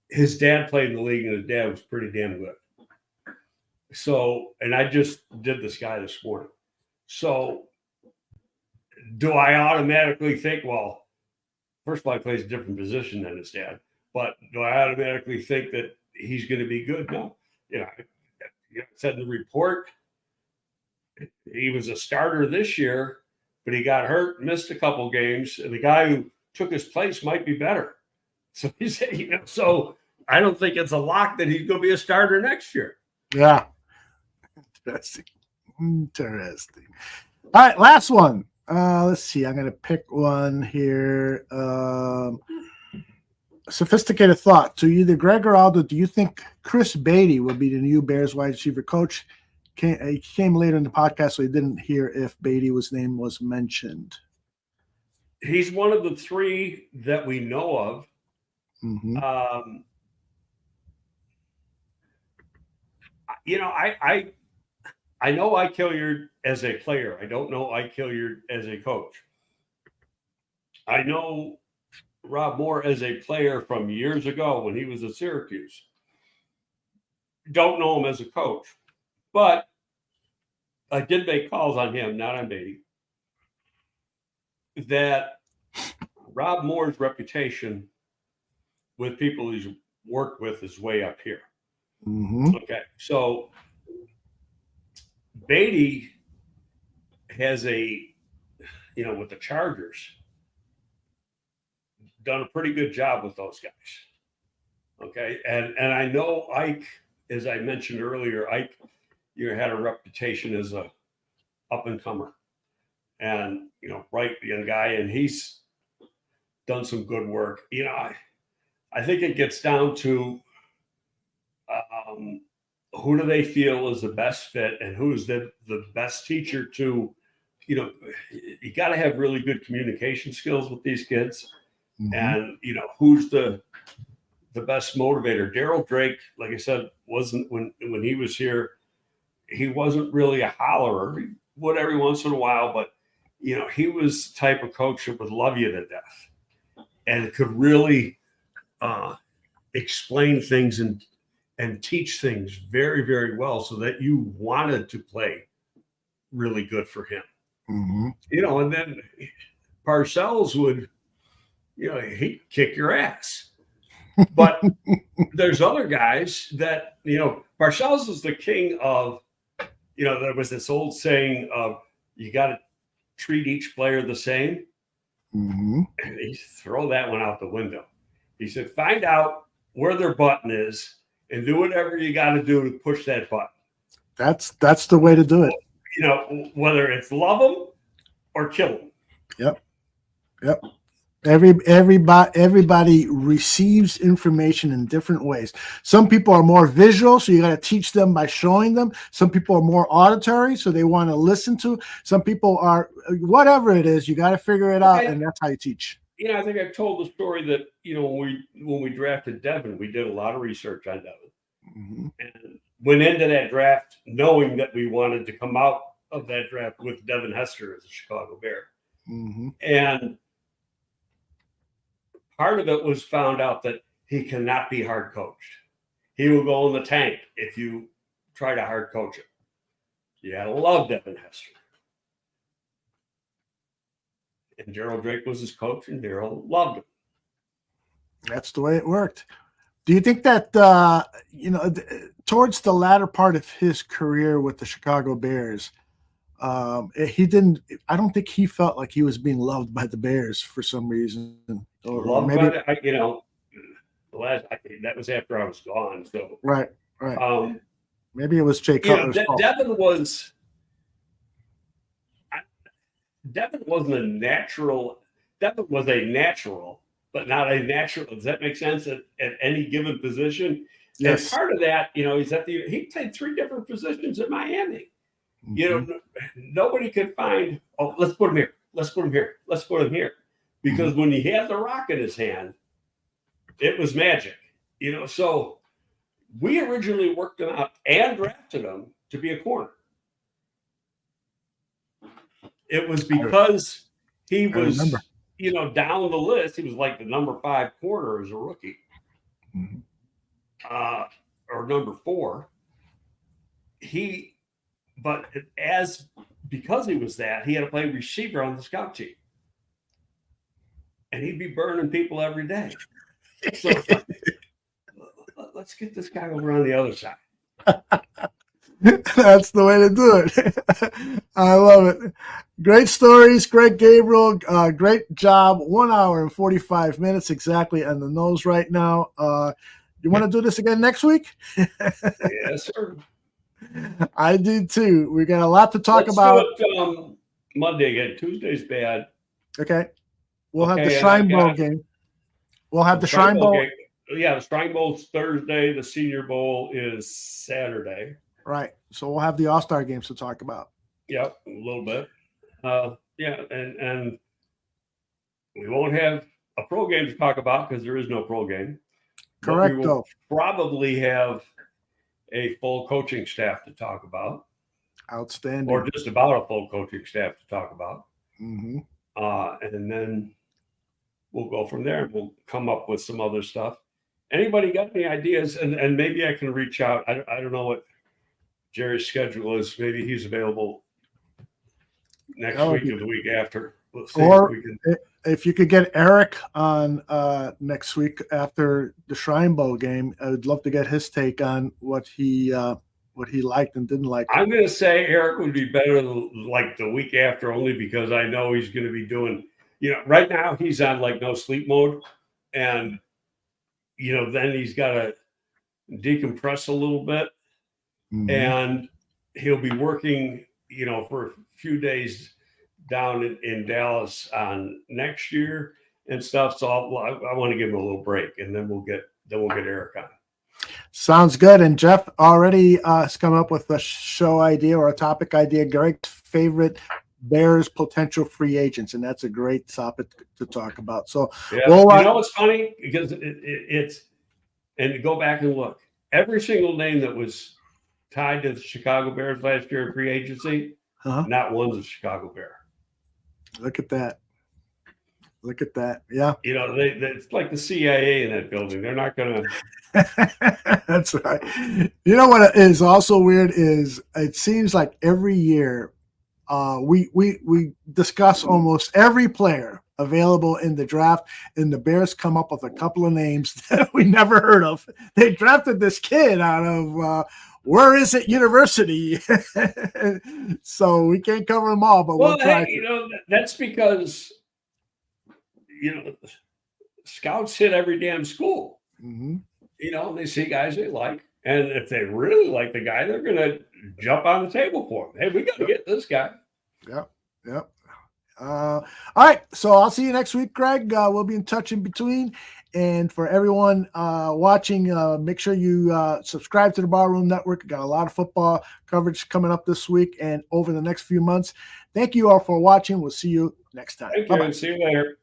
His dad played in the league, and his dad was pretty damn good. So, and I just did this guy this morning. So, do I automatically think, well, first of all, he plays a different position than his dad, but do I automatically think that he's going to be good? No. It said in the report he was a starter this year, but he got hurt, missed a couple games, and the guy who took his place might be better. So he said, so I don't think it's a lock that he's going to be a starter next year. Yeah. Interesting. All right, last one. Let's see. I'm going to pick one here. Sophisticated thought. To either Greg or Aldo, do you think Chris Beatty will be the new Bears wide receiver coach? He came later in the podcast, so he didn't hear if Beatty's name was mentioned. He's one of the three that we know of. Mm-hmm. I know Ike Hilliard as a player. I don't know Ike Hilliard as a coach. I know Rob Moore as a player from years ago when he was at Syracuse. Don't know him as a coach, but I did make calls on him, not on Beatty, that Rob Moore's reputation with people he's worked with is way up here. Mm-hmm. Okay, so Beatty has with the Chargers, done a pretty good job with those guys. Okay, and I know Ike, as I mentioned earlier, Ike, had a reputation as a up and comer, and bright young guy, and he's done some good work. I think it gets down to who do they feel is the best fit, and who's the best teacher to, you got to have really good communication skills with these kids. Mm-hmm. And, who's the best motivator. Daryl Drake, like I said, wasn't when he was here, he wasn't really a hollerer. He would every once in a while, but, he was the type of coach that would love you to death and could really explain things and teach things very, very well so that you wanted to play really good for him. Mm-hmm. And then Parcells would, he'd kick your ass. But there's other guys that, Parcells is the king of, there was this old saying of you got to treat each player the same. Mm-hmm. And he throw that one out the window. He said, find out where their button is and do whatever you got to do to push that button. That's the way to do it. Whether it's love them or kill them. Yep. Everybody receives information in different ways. Some people are more visual, so you got to teach them by showing them. Some people are more auditory, so they want to listen to. Some people are whatever it is. You got to figure it out, and that's how you teach. I think I've told the story that when we drafted Devin, we did a lot of research on Devin, mm-hmm. and went into that draft knowing that we wanted to come out of that draft with Devin Hester as a Chicago Bear, mm-hmm. and part of it was found out that he cannot be hard coached. He will go in the tank if you try to hard coach him. You gotta love Devin Hester. And Daryl Drake was his coach, and Daryl loved him. That's the way it worked. Do you think that, towards the latter part of his career with the Chicago Bears, I don't think he felt like he was being loved by the Bears for some reason. Loved maybe, by that was after I was gone. So right. Maybe it was Jay Cutler's fault. Devin wasn't a natural. Devin was a natural, but not a natural. Does that make sense? At any given position, yes. And part of that, he played 3 different positions at Miami. Mm-hmm. Nobody could find. Oh, let's put him here. Let's put him here. Let's put him here. Because mm-hmm. when he had the rock in his hand, it was magic. So We originally worked him out and drafted him to be a corner. It was because he was, down the list. He was like the number 5 corner as a rookie, or number 4. Because he was that, he had to play receiver on the scout team, and he'd be burning people every day. So let's get this guy over on the other side. That's the way to do it. I love it. Great stories, great Gabriel. Great job. 1 hour and 45 minutes exactly on the nose right now. You want to do this again next week? Yes, sir. I do too. We got a lot to talk about. Do it, Monday again. Tuesday's bad. Okay. We'll have the Shrine Bowl game. We'll have the Shrine Bowl. Game. Yeah, the Shrine Bowl's Thursday. The Senior Bowl is Saturday. Right. So we'll have the All-Star games to talk about. Yep, a little bit. And we won't have a pro game to talk about because there is no pro game. Correct. We will probably have a full coaching staff to talk about. Outstanding. Or just about a full coaching staff to talk about. Mm-hmm. And then we'll go from there. We'll come up with some other stuff. Anybody got any ideas? And maybe I can reach out. I don't know what Jerry's schedule is. Maybe he's available next week or the week after. We'll see or if you could get Eric on next week after the Shrine Bowl game, I would love to get his take on what he liked and didn't like. I'm going to say Eric would be better like the week after, only because I know he's going to be doing, right now he's on like no sleep mode, and then he's got to decompress a little bit, and he'll be working, for a few days down in Dallas on next year and stuff. So I want to give him a little break, and then we'll get Eric on. Sounds good. And Jeff already has come up with a show idea or a topic idea. Greg's favorite Bears potential free agents, and that's a great topic to talk about. So, what's funny, because it's and go back and look, every single name that was tied to the Chicago Bears last year in free agency, not one's a Chicago Bear. Look at that. Yeah. It's like the CIA in that building. They're not going to. That's right. You know what is also weird is it seems like every year we discuss almost every player available in the draft, and the Bears come up with a couple of names that we never heard of. They drafted this kid out of where is it university? So we can't cover them all, but we'll try. That's because scouts hit every damn school. They see guys they like, and if they really like the guy, they're going to jump on the table for him. Hey, we got to get this guy. Yep. All right, so I'll see you next week, Greg. We'll be in touch in between. And for everyone watching, make sure you subscribe to the Barroom Network. We've got a lot of football coverage coming up this week and over the next few months. Thank you all for watching. We'll see you next time. Thank you. See you later.